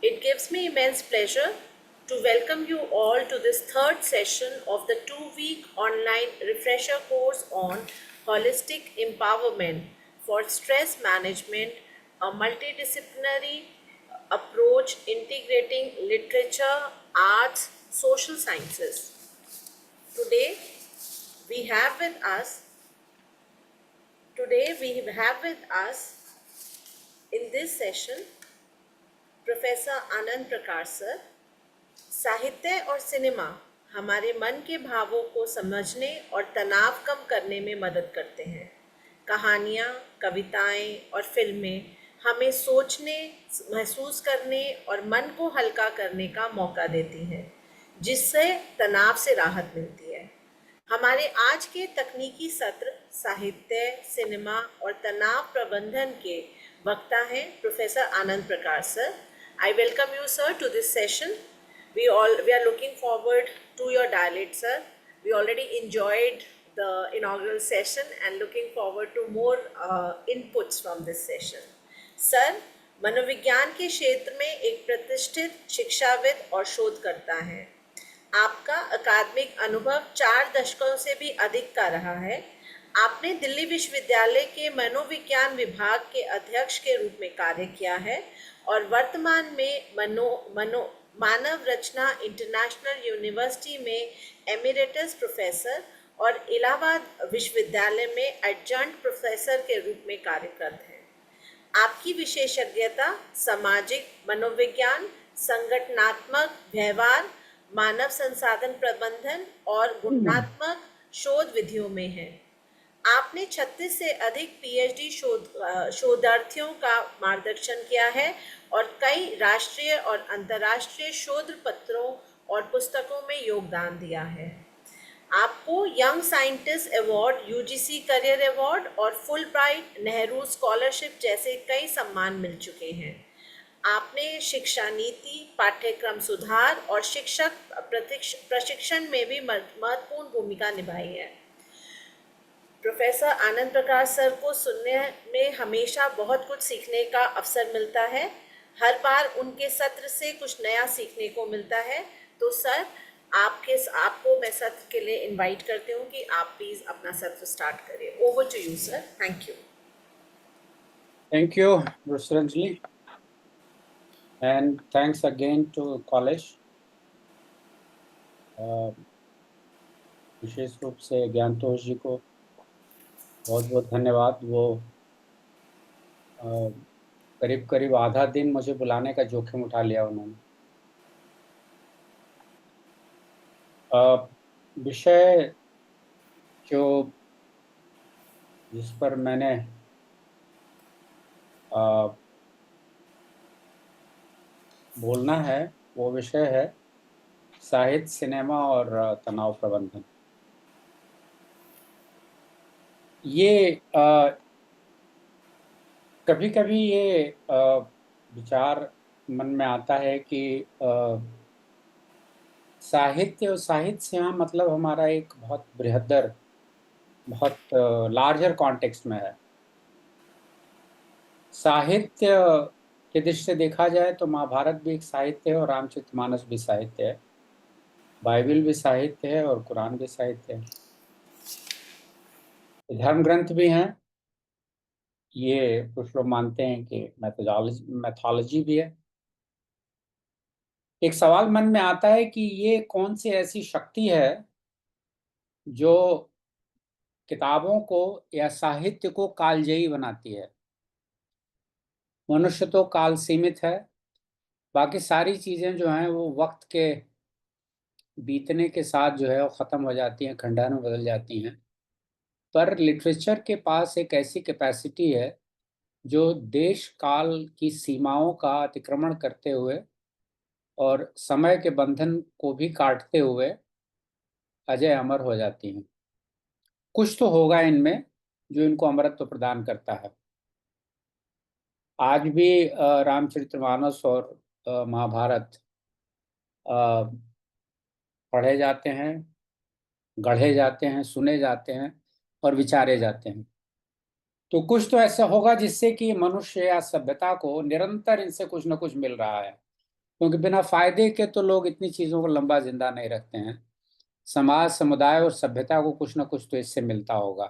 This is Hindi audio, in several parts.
It gives me immense pleasure to welcome you all to this third session of the 2-week online refresher course on holistic empowerment for stress management, a multidisciplinary approach integrating literature, arts, social sciences. Today we have with us in this session professor Anand Prakash sir. साहित्य और सिनेमा हमारे मन के भावों को समझने और तनाव कम करने में मदद करते हैं। कहानियाँ, कविताएं और फिल्में हमें सोचने, महसूस करने और मन को हल्का करने का मौका देती हैं, जिससे तनाव से राहत मिलती है। हमारे आज के तकनीकी सत्र साहित्य, सिनेमा और तनाव प्रबंधन के वक्ता हैं professor Anand Prakash sir. I welcome you, sir, to this session. We are looking forward to your dialect, sir. We already enjoyed the inaugural session and looking forward to more inputs from this session. Sir, मनोविज्ञान के क्षेत्र में एक प्रतिष्ठित शिक्षाविद और शोधकर्ता हैं। आपका अकादमिक अनुभव 4 दशकों से भी अधिक का रहा है। आपने दिल्ली विश्वविद्यालय के मनोविज्ञान विभाग के अध्यक्ष के रूप में कार्य किया है और वर्तमान में मानव रचना इंटरनेशनल यूनिवर्सिटी में एमिरेटस प्रोफेसर और इलाहाबाद विश्वविद्यालय में एडजंक्ट प्रोफेसर के रूप में कार्यरत हैं। आपकी विशेषज्ञता सामाजिक मनोविज्ञान, संगठनात्मक व्यवहार, मानव संसाधन प्रबंधन और गुणात्मक शोध विधियों में है। आपने 36 से अधिक पीएचडी शोधार्थियों का मार्गदर्शन किया है और कई राष्ट्रीय और अंतर्राष्ट्रीय शोध पत्रों और पुस्तकों में योगदान दिया है। आपको young scientist award, UGC career award और फुल ब्राइट नेहरू स्कॉलरशिप जैसे कई सम्मान मिल चुके हैं। आपने शिक्षा नीति, पाठ्यक्रम सुधार और शिक्षक प्रशिक्षण में भी महत्वपूर्ण भूमिका निभाई है। प्रोफेसर आनंद प्रकाश सर को सुनने में हमेशा बहुत कुछ सीखने का अवसर मिलता है। हर बार उनके सत्र से कुछ नया सीखने को मिलता है। तो सर, आपको मैं सत्र के लिए इनवाइट करती हूँ कि आप प्लीज अपना सत्र स्टार्ट करें। Over to you sir. Thank you. Thank you, Rusranjali, and thanks again to college. विशेष रूप से ज्ञानतोष जी को बहुत बहुत धन्यवाद। वो करीब करीब आधा दिन मुझे बुलाने का जोखिम उठा लिया उन्होंने। विषय जिस पर मैंने बोलना है वो विषय है साहित्य, सिनेमा और तनाव प्रबंधन। ये कभी कभी ये विचार मन में आता है कि साहित्य और साहित्य से मतलब हमारा एक बहुत बृहत्तर, बहुत लार्जर कॉन्टेक्स्ट में है। साहित्य के दृष्टि से देखा जाए तो महाभारत भी एक साहित्य है और रामचरितमानस भी साहित्य है, बाइबल भी साहित्य है और कुरान भी साहित्य है। धर्म ग्रंथ भी हैं, ये कुछ लोग मानते हैं कि मैथोलॉजी भी है। एक सवाल मन में आता है कि ये कौन सी ऐसी शक्ति है जो किताबों को या साहित्य को कालजयी बनाती है। मनुष्य तो काल सीमित है, बाकी सारी चीजें जो हैं वो वक्त के बीतने के साथ जो है वो खत्म हो जाती हैं, खंडहर में बदल जाती हैं। पर लिटरेचर के पास एक ऐसी कैपेसिटी है जो देश काल की सीमाओं का अतिक्रमण करते हुए और समय के बंधन को भी काटते हुए अजय अमर हो जाती हैं। कुछ तो होगा इनमें जो इनको अमरत्व प्रदान करता है। आज भी रामचरितमानस और महाभारत पढ़े जाते हैं, गढ़े जाते हैं, सुने जाते हैं और विचारे जाते हैं। तो कुछ तो ऐसा होगा जिससे कि मनुष्य या सभ्यता को निरंतर इनसे कुछ ना कुछ मिल रहा है, क्योंकि बिना फायदे के तो लोग इतनी चीजों को लंबा जिंदा नहीं रखते हैं। समाज, समुदाय और सभ्यता को कुछ ना कुछ तो इससे मिलता होगा।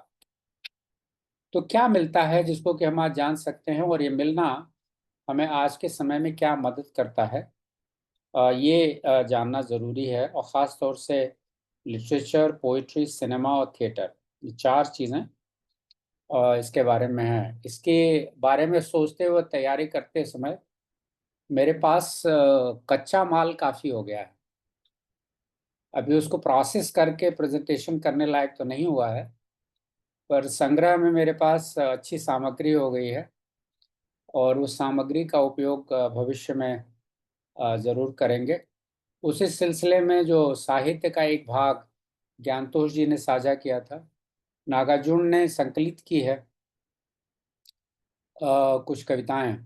तो क्या मिलता है जिसको कि हम आज जान सकते हैं, और ये मिलना हमें आज के समय में क्या मदद करता है, ये जानना ज़रूरी है। और ख़ास तौर से लिटरेचर, पोइट्री, सिनेमा और थिएटर, ये चार चीज़ें इसके बारे में हैं। इसके बारे में सोचते हुए, तैयारी करते समय मेरे पास कच्चा माल काफ़ी हो गया है। अभी उसको प्रोसेस करके प्रेजेंटेशन करने लायक तो नहीं हुआ है, पर संग्रह में मेरे पास अच्छी सामग्री हो गई है, और उस सामग्री का उपयोग भविष्य में ज़रूर करेंगे। उसी सिलसिले में जो साहित्य का एक भाग ज्ञानतोष जी ने साझा किया था, नागार्जुन ने संकलित की है कुछ कविताएं,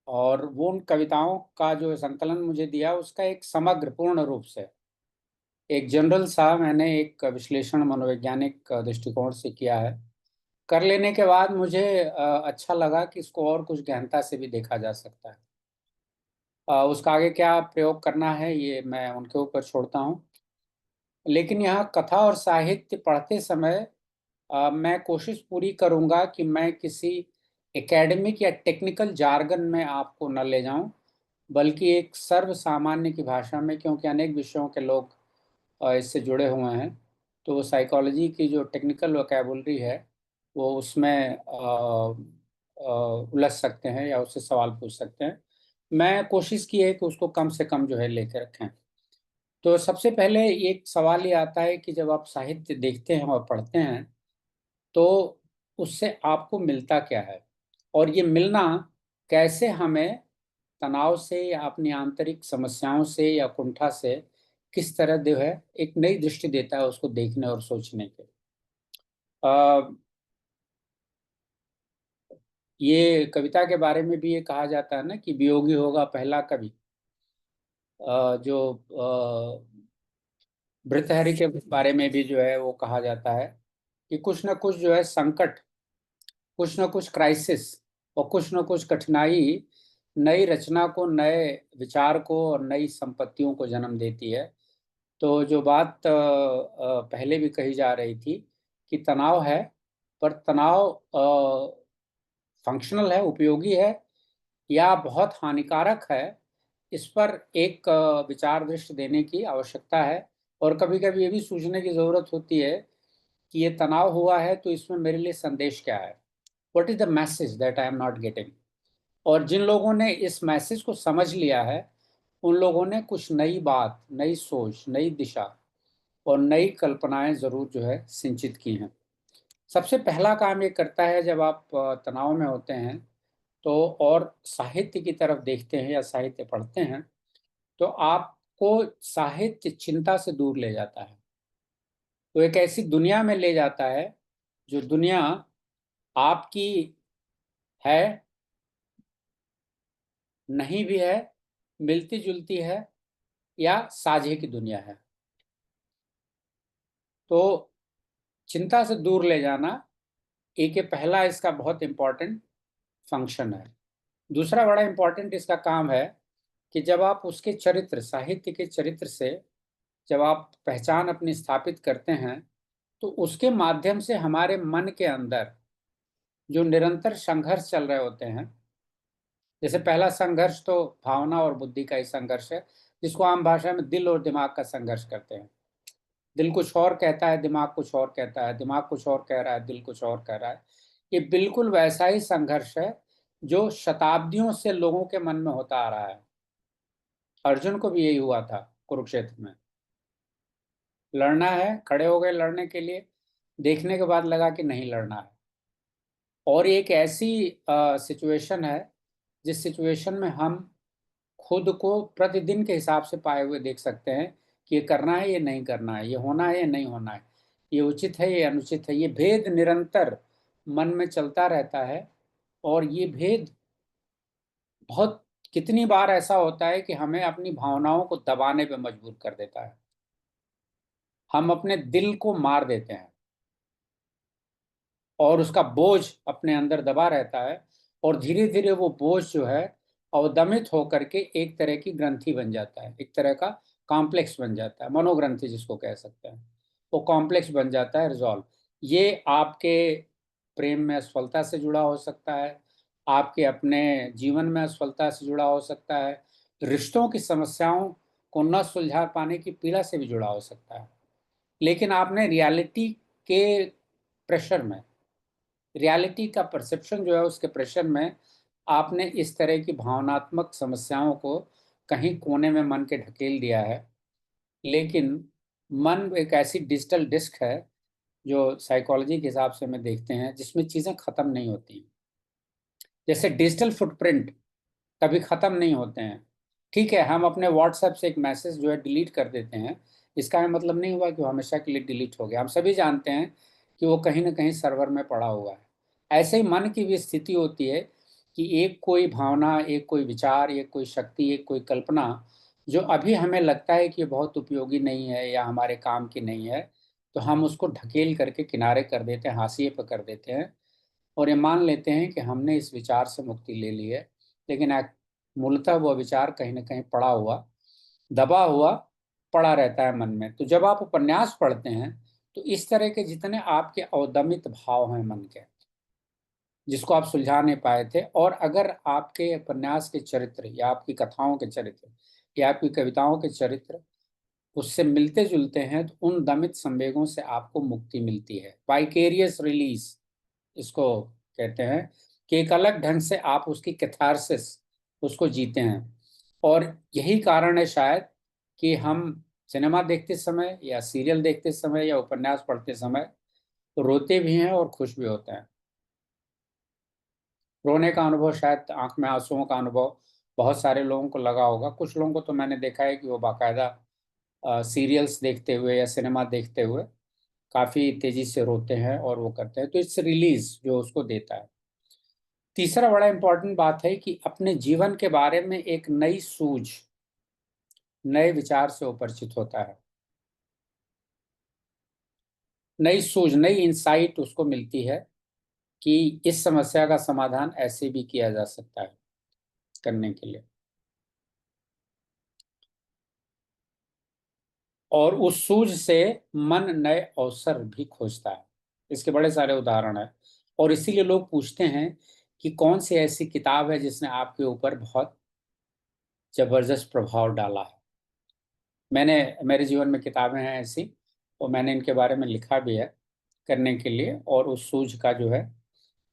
और वो उन कविताओं का जो संकलन मुझे दिया, उसका एक समग्र पूर्ण रूप से एक जनरल सा मैंने एक विश्लेषण मनोवैज्ञानिक दृष्टिकोण से किया है। कर लेने के बाद मुझे अच्छा लगा कि इसको और कुछ गहनता से भी देखा जा सकता है। उसका आगे क्या प्रयोग करना है ये मैं उनके ऊपर छोड़ता हूँ। लेकिन यहाँ कथा और साहित्य पढ़ते समय मैं कोशिश पूरी करूँगा कि मैं किसी एकेडमिक या टेक्निकल जार्गन में आपको न ले जाऊं, बल्कि एक सर्व सामान्य की भाषा में, क्योंकि अनेक विषयों के लोग इससे जुड़े हुए हैं। तो साइकोलॉजी की जो टेक्निकल वोकैबुलरी है वो उसमें उलझ सकते हैं या उससे सवाल पूछ सकते हैं। मैं कोशिश की है कि उसको कम से कम जो है लेके रखें। तो सबसे पहले एक सवाल ये आता है कि जब आप साहित्य देखते हैं और पढ़ते हैं, तो उससे आपको मिलता क्या है, और ये मिलना कैसे हमें तनाव से या अपनी आंतरिक समस्याओं से या कुंठा से किस तरह जो है एक नई दृष्टि देता है उसको देखने और सोचने के। अ, ये कविता के बारे में भी ये कहा जाता है ना कि वियोगी होगा पहला कवि। जो भृतहरि के बारे में भी जो है वो कहा जाता है कि कुछ ना कुछ जो है संकट, कुछ ना कुछ क्राइसिस और कुछ ना कुछ कठिनाई नई रचना को, नए विचार को और नई संपत्तियों को जन्म देती है। तो जो बात पहले भी कही जा रही थी कि तनाव है, पर तनाव फंक्शनल है, उपयोगी है या बहुत हानिकारक है, इस पर एक विचार दृष्टि देने की आवश्यकता है। और कभी कभी ये भी सूझने की जरूरत होती है कि ये तनाव हुआ है तो इसमें मेरे लिए संदेश क्या है, what is the message that I am not getting. और जिन लोगों ने इस मैसेज को समझ लिया है, उन लोगों ने कुछ नई बात, नई सोच, नई दिशा और नई कल्पनाएं जरूर जो है सिंचित की हैं। सबसे पहला काम ये करता है जब आप तनाव में होते हैं तो और साहित्य की तरफ देखते हैं या साहित्य पढ़ते हैं, तो आपको साहित्य चिंता से दूर ले जाता है। तो एक ऐसी दुनिया में ले जाता है जो दुनिया आपकी है, नहीं भी है, मिलती जुलती है या साझे की दुनिया है। तो चिंता से दूर ले जाना एक ये पहला इसका बहुत इंपॉर्टेंट फंक्शन है। दूसरा बड़ा इंपॉर्टेंट इसका काम है कि जब आप उसके चरित्र, साहित्य के चरित्र से जब आप पहचान अपनी स्थापित करते हैं, तो उसके माध्यम से हमारे मन के अंदर जो निरंतर संघर्ष चल रहे होते हैं, जैसे पहला संघर्ष तो भावना और बुद्धि का ही संघर्ष है, जिसको आम भाषा में दिल और दिमाग का संघर्ष करते हैं। दिल कुछ और कहता है, दिमाग कुछ और कहता है, दिमाग कुछ और कह रहा है, दिल कुछ और कह रहा है। ये बिल्कुल वैसा ही संघर्ष है जो शताब्दियों से लोगों के मन में होता आ रहा है। अर्जुन को भी यही हुआ था कुरुक्षेत्र में। लड़ना है, खड़े हो गए लड़ने के लिए, देखने के बाद लगा कि नहीं लड़ना है। और ये एक ऐसी सिचुएशन है जिस सिचुएशन में हम खुद को प्रतिदिन के हिसाब से पाए हुए देख सकते हैं कि ये करना है, ये नहीं करना है, ये होना है, ये नहीं होना है, ये उचित है, ये अनुचित है। ये भेद निरंतर मन में चलता रहता है, और ये भेद बहुत कितनी बार ऐसा होता है कि हमें अपनी भावनाओं को दबाने पे मजबूर कर देता है। हम अपने दिल को मार देते हैं। और उसका बोझ अपने अंदर दबा रहता है, और धीरे धीरे वो बोझ जो है अवदमित होकर के एक तरह की ग्रंथि बन जाता है, एक तरह का कॉम्प्लेक्स बन जाता है, मनोग्रंथि जिसको कह सकते हैं। वो कॉम्प्लेक्स बन जाता है, रिजॉल्व। ये आपके प्रेम में असफलता से जुड़ा हो सकता है, आपके अपने जीवन में असफलता से जुड़ा हो सकता है, रिश्तों की समस्याओं को न सुलझा पाने की पीड़ा से भी जुड़ा हो सकता है। लेकिन आपने रियलिटी के प्रेशर में, रियलिटी का परसेप्शन जो है उसके प्रेशर में, आपने इस तरह की भावनात्मक समस्याओं को कहीं कोने में मन के ढकेल दिया है। लेकिन मन एक ऐसी डिजिटल डिस्क है जो साइकोलॉजी के हिसाब से हमें देखते हैं, जिसमें चीज़ें ख़त्म नहीं होती। जैसे डिजिटल फुटप्रिंट कभी ख़त्म नहीं होते हैं। ठीक है, हम अपने व्हाट्सएप से एक मैसेज जो है डिलीट कर देते हैं, इसका हमें मतलब नहीं हुआ कि वो हमेशा के लिए डिलीट हो गया। हम सभी जानते हैं कि वो कहीं ना कहीं सर्वर में पड़ा हुआ है। ऐसे ही मन की भी स्थिति होती है कि एक कोई भावना, एक कोई विचार, एक कोई शक्ति, एक कोई कल्पना जो अभी हमें लगता है कि ये बहुत उपयोगी नहीं है या हमारे काम की नहीं है, तो हम उसको ढकेल करके किनारे कर देते हैं, हाशिए पर कर देते हैं, और ये मान लेते हैं कि हमने इस विचार से मुक्ति ले ली है। लेकिन मूलतः वो विचार कहीं ना कहीं पड़ा हुआ, दबा हुआ पड़ा रहता है मन में। तो जब आप उपन्यास पढ़ते हैं, तो इस तरह के जितने आपके अवदमित भाव हैं मन के, जिसको आप सुलझा नहीं पाए थे, और अगर आपके उपन्यास के चरित्र या आपकी कथाओं के चरित्र या आपकी कविताओं के चरित्र उससे मिलते जुलते हैं, तो उन दमित संवेगों से आपको मुक्ति मिलती है। वाइकेरियस रिलीज इसको कहते हैं, कि एक अलग ढंग से आप उसकी कैथारसिस उसको जीते हैं। और यही कारण है शायद कि हम सिनेमा देखते समय या सीरियल देखते समय या उपन्यास पढ़ते समय रोते भी हैं और खुश भी होते हैं। रोने का अनुभव, शायद आंख में आंसुओं का अनुभव बहुत सारे लोगों को लगा होगा। कुछ लोगों को तो मैंने देखा है कि वो बाकायदा सीरियल्स देखते हुए या सिनेमा देखते हुए काफी तेजी से रोते हैं और वो करते हैं। तो इट्स रिलीज जो उसको देता है। तीसरा बड़ा इंपॉर्टेंट बात है कि अपने जीवन के बारे में एक नई सूझ, नए विचार से वो परिचित होता है। नई सूझ, नई इंसाइट उसको मिलती है कि इस समस्या का समाधान ऐसे भी किया जा सकता है करने के लिए। और उस सूझ से मन नए अवसर भी खोजता है। इसके बड़े सारे उदाहरण हैं। और इसीलिए लोग पूछते हैं कि कौन सी ऐसी किताब है जिसने आपके ऊपर बहुत जबरदस्त प्रभाव डाला है। मैंने, मेरे जीवन में किताबें हैं ऐसी, और मैंने इनके बारे में लिखा भी है करने के लिए, और उस सूझ का जो है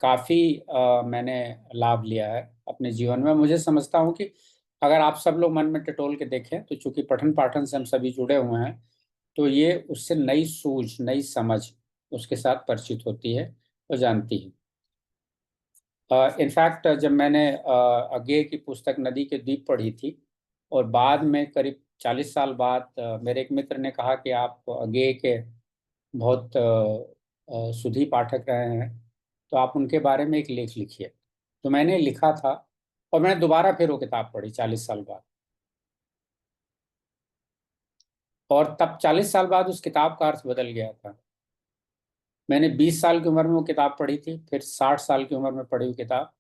काफ़ी मैंने लाभ लिया है अपने जीवन में। मुझे समझता हूँ कि अगर आप सब लोग मन में टटोल के देखें, तो चूंकि पठन पाठन से हम सभी जुड़े हुए हैं, तो ये उससे नई सूझ, नई समझ उसके साथ परिचित होती है और जानती है। इनफैक्ट जब मैंने अज्ञे की पुस्तक नदी के द्वीप पढ़ी थी, और बाद में करीब 40 साल बाद मेरे एक मित्र ने कहा कि आप अज्ञे के बहुत सुधी पाठक रहे हैं, तो आप उनके बारे में एक लेख लिखिए। तो मैंने लिखा था, और मैंने दोबारा फिर वो किताब पढ़ी 40 साल बाद। और तब 40 साल बाद उस किताब का अर्थ बदल गया था। मैंने 20 साल की उम्र में वो किताब पढ़ी थी, फिर 60 साल की उम्र में पढ़ी हुई किताब।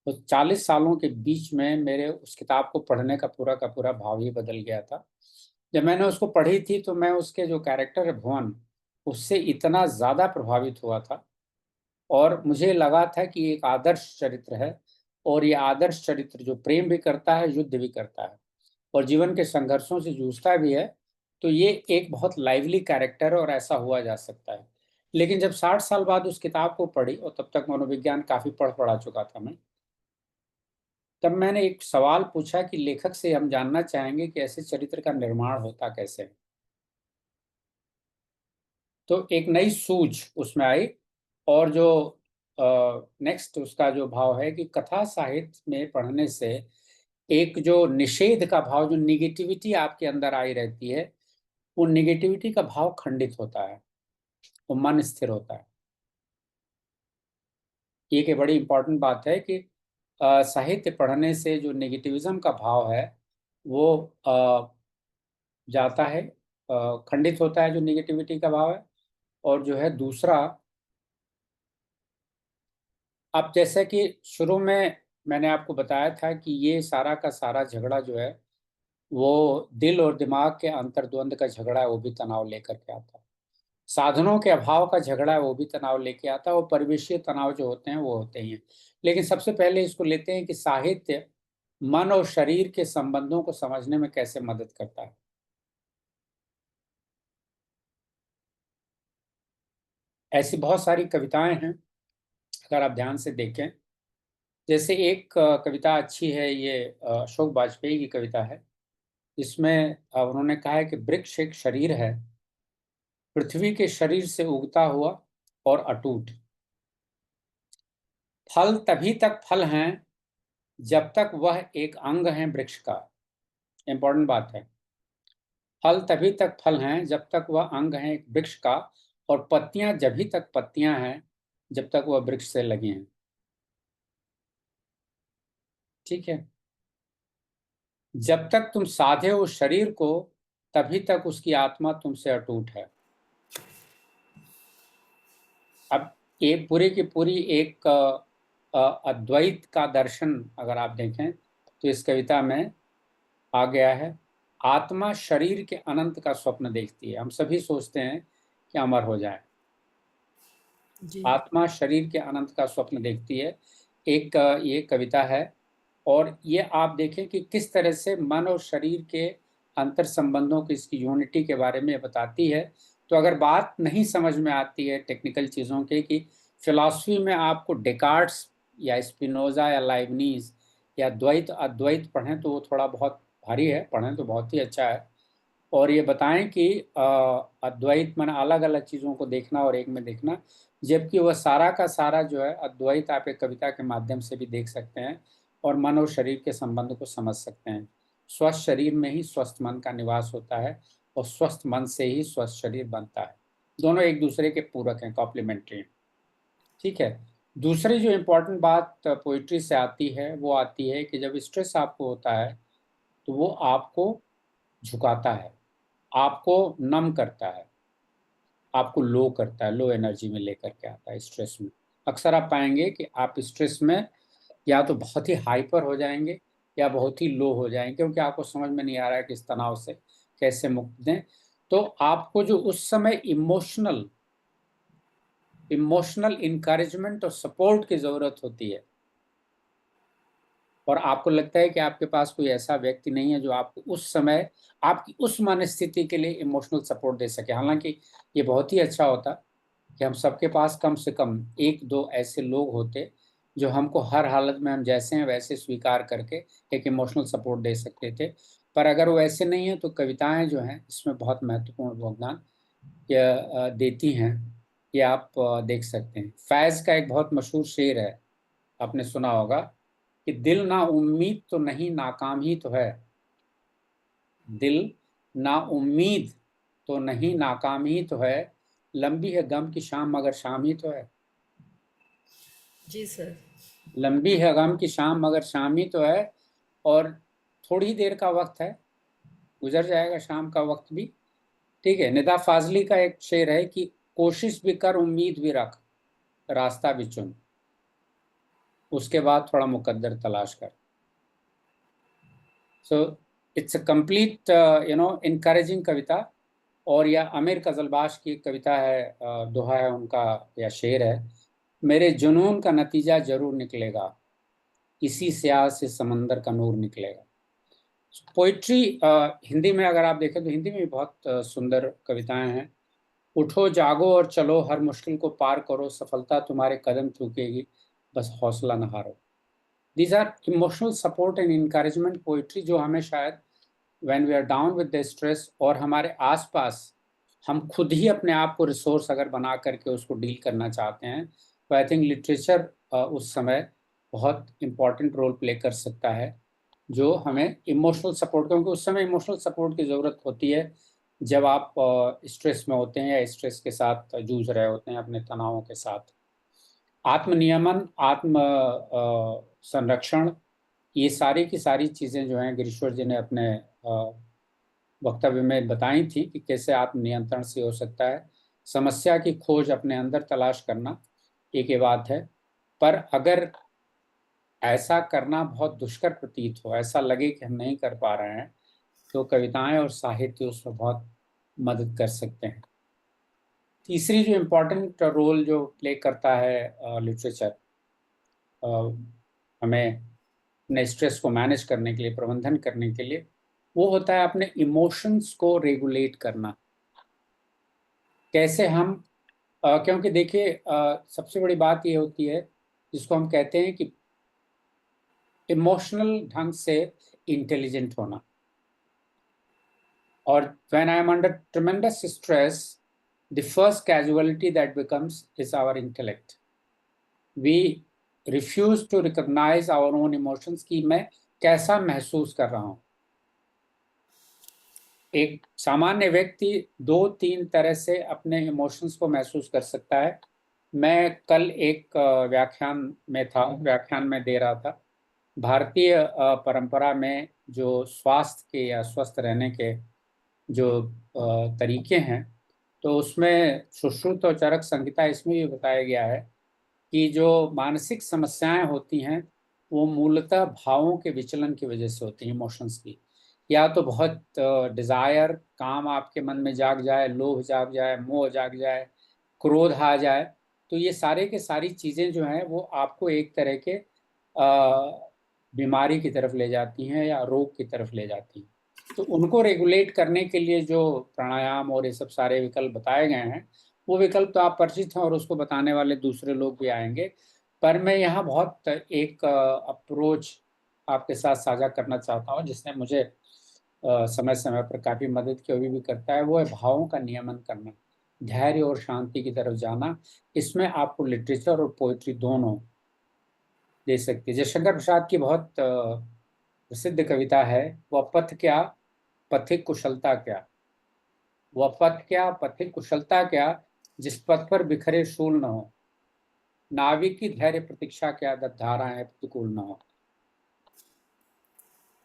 तो 40 सालों के बीच में मेरे उस किताब को पढ़ने का पूरा भाव ही बदल गया था। जब मैंने उसको पढ़ी थी, तो मैं उसके जो कैरेक्टर है भुवन, उससे इतना ज़्यादा प्रभावित हुआ था, और मुझे लगा था कि ये एक आदर्श चरित्र है। और ये आदर्श चरित्र जो प्रेम भी करता है, युद्ध भी करता है, और जीवन के संघर्षों से जूझता भी है, तो ये एक बहुत लाइवली कैरेक्टर है और ऐसा हुआ जा सकता है। लेकिन जब 60 साल बाद उस किताब को पढ़ी, और तब तक मनोविज्ञान काफ़ी पढ़ा चुका था मैं, तब मैंने एक सवाल पूछा कि लेखक से हम जानना चाहेंगे कि ऐसे चरित्र का निर्माण होता कैसे है। तो एक नई सूझ उसमें आई। और जो नेक्स्ट उसका जो भाव है कि कथा साहित्य में पढ़ने से एक जो निषेध का भाव, जो निगेटिविटी आपके अंदर आई रहती है, वो निगेटिविटी का भाव खंडित होता है, वो मन स्थिर होता है। ये एक बड़ी इंपॉर्टेंट बात है कि साहित्य पढ़ने से जो नेगेटिविज्म का भाव है वो जाता है, खंडित होता है, जो निगेटिविटी का भाव है। और जो है दूसरा, अब जैसे कि शुरू में मैंने आपको बताया था कि ये सारा का सारा झगड़ा जो है वो दिल और दिमाग के अंतर्द्वंद का झगड़ा है, वो भी तनाव लेकर के आता है। साधनों के अभाव का झगड़ा है, वो भी तनाव लेके आता है, और परिवेशीय तनाव जो होते हैं वो होते ही हैं। लेकिन सबसे पहले इसको लेते हैं कि साहित्य मन और शरीर के संबंधों को समझने में कैसे मदद करता है। ऐसी बहुत सारी कविताएं हैं, अगर आप ध्यान से देखें। जैसे एक कविता अच्छी है, ये अशोक वाजपेयी की कविता है, जिसमें उन्होंने कहा है कि वृक्ष एक शरीर है, पृथ्वी के शरीर से उगता हुआ और अटूट। फल तभी तक फल हैं जब तक वह एक अंग है वृक्ष का। इंपॉर्टेंट बात है। फल तभी तक फल हैं जब तक वह अंग है एक वृक्ष का, और पत्तियां जभी तक पत्तियां हैं जब तक वह वृक्ष से लगी हैं। ठीक है। जब तक तुम साधे हो शरीर को, तभी तक उसकी आत्मा तुमसे अटूट है। अब ये पूरी की पूरी एक अद्वैत का दर्शन अगर आप देखें तो इस कविता में आ गया है। आत्मा शरीर के अनंत का स्वप्न देखती है। हम सभी सोचते हैं कि अमर हो जाए। जी। आत्मा शरीर के अनंत का स्वप्न देखती है, एक ये कविता है। और ये आप देखें कि किस तरह से मन और शरीर के अंतर संबंधों की, इसकी यूनिटी के बारे में बताती है। तो अगर बात नहीं समझ में आती है टेक्निकल चीज़ों के, कि फिलॉसफी में आपको डेकार्ट्स या स्पिनोजा या लाइबनीज या द्वैत अद्वैत पढ़ें तो वो थोड़ा बहुत भारी है, पढ़ें तो बहुत ही अच्छा है। और ये बताएं कि अद्वैत मन अलग अलग चीज़ों को देखना और एक में देखना, जबकि वह सारा का सारा जो है अद्वैत आप एक कविता के माध्यम से भी देख सकते हैं और मन और शरीर के संबंध को समझ सकते हैं। स्वस्थ शरीर में ही स्वस्थ मन का निवास होता है, और स्वस्थ मन से ही स्वस्थ शरीर बनता है। दोनों एक दूसरे के पूरक हैं, कॉम्प्लीमेंट्री हैं। ठीक है। दूसरी जो इम्पोर्टेंट बात पोइट्री से आती है वो आती है कि जब स्ट्रेस आपको होता है तो वो आपको झुकाता है, आपको नम करता है, आपको लो करता है, लो एनर्जी में लेकर के आता है स्ट्रेस में। अक्सर आप पाएंगे कि आप स्ट्रेस में या तो बहुत ही हाइपर हो जाएंगे या बहुत ही लो हो जाएंगे, क्योंकि आपको समझ में नहीं आ रहा है कि इस तनाव से कैसे मुक्त दें। तो आपको जो उस समय इमोशनल इमोशनल इंकरेजमेंट और सपोर्ट की ज़रूरत होती है, और आपको लगता है कि आपके पास कोई ऐसा व्यक्ति नहीं है जो आपको उस समय आपकी उस मनस्थिति के लिए इमोशनल सपोर्ट दे सके। हालांकि ये बहुत ही अच्छा होता कि हम सबके पास कम से कम एक दो ऐसे लोग होते जो हमको हर हालत में हम जैसे हैं वैसे स्वीकार करके एक इमोशनल सपोर्ट दे सकते थे। पर अगर वो ऐसे नहीं है तो कविताएं जो हैं इसमें बहुत महत्वपूर्ण योगदान देती हैं। ये आप देख सकते हैं। फैज़ का एक बहुत मशहूर शेर है, आपने सुना होगा कि दिल ना उम्मीद तो नहीं नाकाम ही तो है। दिल ना उम्मीद तो नहीं नाकाम ही तो है, लंबी है गम की शाम मगर शाम ही तो है। जी सर। लंबी है गम की शाम मगर शाम ही तो है, और थोड़ी देर का वक्त है, गुजर जाएगा शाम का वक्त भी। ठीक है। निदा फाजली का एक शेर है कि कोशिश भी कर उम्मीद भी रख, रास्ता भी चुन, उसके बाद थोड़ा मुकद्दर तलाश कर। So it's a complete encouraging कविता। और या अमीर कजलबाश की एक कविता है, दोहा है उनका या शेर है, मेरे जुनून का नतीजा जरूर निकलेगा, इसी स्याह से समंदर का नूर निकलेगा। पोइट्री हिंदी में अगर आप देखें तो हिंदी में भी बहुत सुंदर कविताएं हैं। उठो जागो और चलो, हर मुश्किल को पार करो, सफलता तुम्हारे कदम थूकेगी, बस हौसला न हारो। These are emotional support and encouragement poetry, जो हमें शायद when we are down with the stress और हमारे आसपास हम खुद ही अपने आप को रिसोर्स अगर बना करके उसको डील करना चाहते हैं, तो आई थिंक लिटरेचर उस समय बहुत इम्पॉर्टेंट रोल प्ले कर सकता है, जो हमें इमोशनल सपोर्ट, क्योंकि उस समय इमोशनल सपोर्ट की ज़रूरत होती है जब आप स्ट्रेस में होते हैं या स्ट्रेस के साथ जूझ रहे होते हैं, अपने तनावों के साथ। आत्मनियमन, आत्म संरक्षण, ये सारी की सारी चीज़ें जो हैं गिरीश्वर जी ने अपने वक्तव्य में बताई थी कि कैसे आत्मनियंत्रण से हो सकता है। समस्या की खोज अपने अंदर तलाश करना एक ये बात है। पर अगर ऐसा करना बहुत दुष्कर प्रतीत हो, ऐसा लगे कि हम नहीं कर पा रहे हैं, तो कविताएं और साहित्य उसमें बहुत मदद कर सकते हैं। तीसरी जो इम्पोर्टेंट रोल जो प्ले करता है लिटरेचर, हमें अपने स्ट्रेस को मैनेज करने के लिए, प्रबंधन करने के लिए, वो होता है अपने इमोशंस को रेगुलेट करना। कैसे हम क्योंकि देखिए सबसे बड़ी बात ये होती है जिसको हम कहते हैं कि इमोशनल ढंग से इंटेलिजेंट होना। और when I am under tremendous stress, the first casualty that becomes is our intellect. We refuse to recognise our own emotions कि मैं कैसा महसूस कर रहा हूँ। एक सामान्य व्यक्ति दो तीन तरह से अपने इमोशंस को महसूस कर सकता है। मैं कल एक व्याख्यान में दे रहा था। भारतीय परंपरा में जो स्वास्थ्य के या स्वस्थ रहने के जो तरीके हैं, तो उसमें सुश्रुत और चरक संहिता इसमें भी बताया गया है कि जो मानसिक समस्याएं होती हैं वो मूलतः भावों के विचलन की वजह से होती हैं, इमोशंस की। या तो बहुत डिजायर, काम आपके मन में जाग जाए, लोभ जाग जाए, मोह जाग जाए, क्रोध आ जाए, तो ये सारे के सारी चीजें जो हैं वो आपको एक तरह के बीमारी की तरफ ले जाती हैं या रोग की तरफ ले जाती हैं। तो उनको रेगुलेट करने के लिए जो प्राणायाम और ये सब सारे विकल्प बताए गए हैं, वो विकल्प तो आप परिचित हैं और उसको बताने वाले दूसरे लोग भी आएंगे। पर मैं यहाँ बहुत एक अप्रोच आपके साथ साझा करना चाहता हूँ जिसने मुझे समय समय पर काफी मदद की, अभी भी करता है। वो है भावों का नियमन करना, धैर्य और शांति की तरफ जाना। इसमें आपको लिटरेचर और पोइट्री दोनों दे सकती है। जयशंकर प्रसाद की बहुत प्रसिद्ध कविता है, वह पथ क्या पथिक कुशलता क्या। वह पथ क्या पथिक कुशलता क्या, जिस पथ पर बिखरे शूल न हो। नाविक की धैर्य प्रतीक्षा क्या, जब धाराएं प्रतिकूल न हो।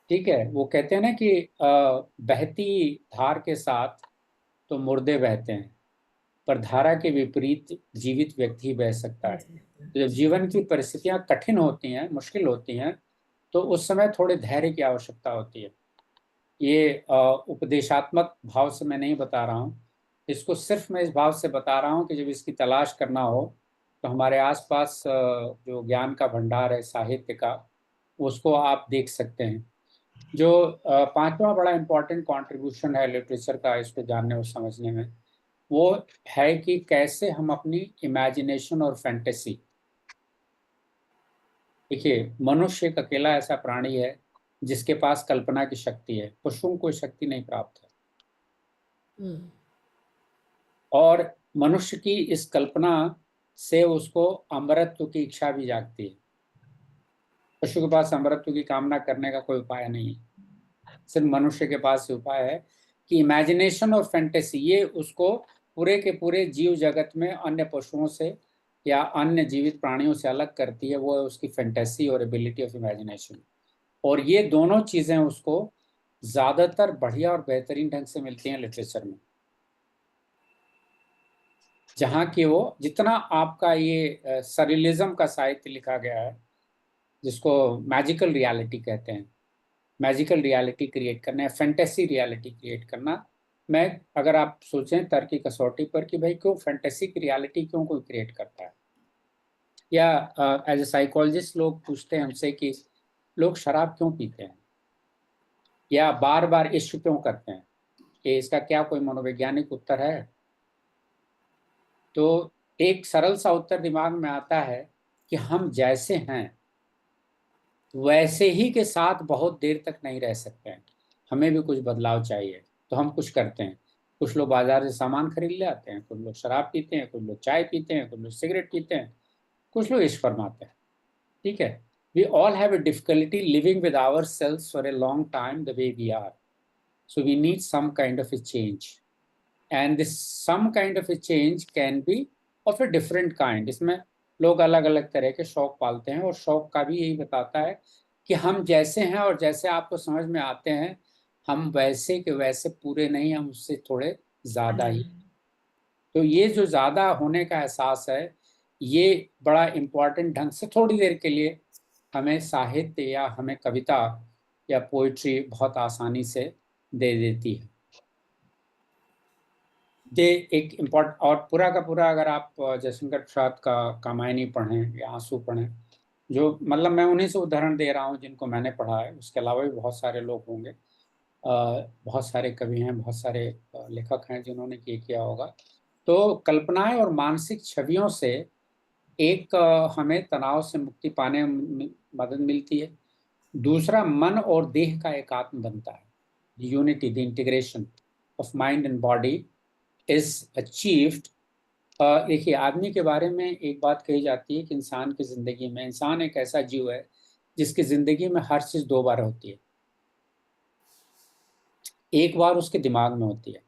ठीक है, वो कहते हैं ना कि बहती धार के साथ तो मुर्दे बहते हैं, पर धारा के विपरीत जीवित व्यक्ति ही बह सकता है। तो जब जीवन की परिस्थितियां कठिन होती हैं, मुश्किल होती हैं, तो उस समय थोड़े धैर्य की आवश्यकता होती है। ये उपदेशात्मक भाव से मैं नहीं बता रहा हूँ, इसको सिर्फ मैं इस भाव से बता रहा हूँ कि जब इसकी तलाश करना हो तो हमारे आसपास जो ज्ञान का भंडार है साहित्य का, उसको आप देख सकते हैं। जो पांचवा बड़ा इम्पोर्टेंट कंट्रीब्यूशन है लिटरेचर का इसको जानने और समझने में, वो है कि कैसे हम अपनी इमेजिनेशन और फैंटेसी। देखिए, मनुष्य एक अकेला ऐसा प्राणी है जिसके पास कल्पना की शक्ति है, पशुओं को शक्ति नहीं प्राप्त है। और मनुष्य की इस कल्पना से उसको अमरत्व की इच्छा भी जागती है। पशु के पास अमरत्व की कामना करने का कोई उपाय नहीं है, सिर्फ मनुष्य के पास ये उपाय है कि इमेजिनेशन और फैंटेसी ये उसको पूरे के पूरे जीव जगत में अन्य पशुओं से या अन्य जीवित प्राणियों से अलग करती है। वो है उसकी फैंटेसी और एबिलिटी ऑफ इमेजिनेशन। और ये दोनों चीजें उसको ज्यादातर बढ़िया और बेहतरीन ढंग से मिलती हैं लिटरेचर में, जहाँ की वो जितना आपका ये सरिलिज्म का साहित्य लिखा गया है, जिसको मैजिकल रियलिटी कहते हैं, मैजिकल रियलिटी क्रिएट करना है, फैंटेसी रियलिटी क्रिएट करना। मैं अगर आप सोचें तर्क की कसौटी पर कि भाई क्यों फैंटेसी की रियलिटी क्यों कोई क्रिएट करता है, या एज ए साइकोलॉजिस्ट लोग पूछते हैं हमसे कि लोग शराब क्यों पीते हैं या बार बार इश्क क्यों करते हैं, कि इसका क्या कोई मनोवैज्ञानिक उत्तर है? तो एक सरल सा उत्तर दिमाग में आता है कि हम जैसे हैं वैसे ही के साथ बहुत देर तक नहीं रह सकते हैं, हमें भी कुछ बदलाव चाहिए। तो हम कुछ करते हैं, कुछ लोग बाजार से सामान खरीद ले आते हैं, कुछ लोग शराब पीते हैं, कुछ लोग चाय पीते हैं, कुछ लोग सिगरेट पीते हैं, कुछ लोग इश्क फरमाते हैं। ठीक है, we all have a difficulty living with ourselves for a long time the way we are, so we need some kind of a change, and this some kind of a change can be of a different kind। इसमें लोग अलग अलग तरह के शौक पालते हैं और शौक का भी यही बताता है कि हम जैसे हैं और जैसे आपको समझ में आते हैं, हम वैसे के वैसे पूरे नहीं, हम उससे थोड़े ज्यादा ही। तो ये जो ज्यादा होने का एहसास है, ये बड़ा इम्पोर्टेंट ढंग से थोड़ी देर के लिए हमें साहित्य या हमें कविता या पोइट्री बहुत आसानी से दे देती है। ये एक इम्पोर्ट, और पूरा का पूरा अगर आप जयशंकर प्रसाद का कामायनी पढ़ें या आंसू पढ़ें, जो मतलब मैं उन्हीं से उदाहरण दे रहा हूँ जिनको मैंने पढ़ा है, उसके अलावा भी बहुत सारे लोग होंगे, बहुत सारे कवि हैं, बहुत सारे लेखक हैं जिन्होंने ये किया होगा। तो कल्पनाएं और मानसिक छवियों से एक हमें तनाव से मुक्ति पाने में मदद मिलती है। दूसरा, मन और देह का एकात्म बनता है। Unity, the integration of mind and body is achieved. देखिए, आदमी के बारे में एक बात कही जाती है कि इंसान की जिंदगी में, इंसान एक ऐसा जीव है जिसकी जिंदगी में हर चीज दो बार होती है। एक बार उसके दिमाग में होती है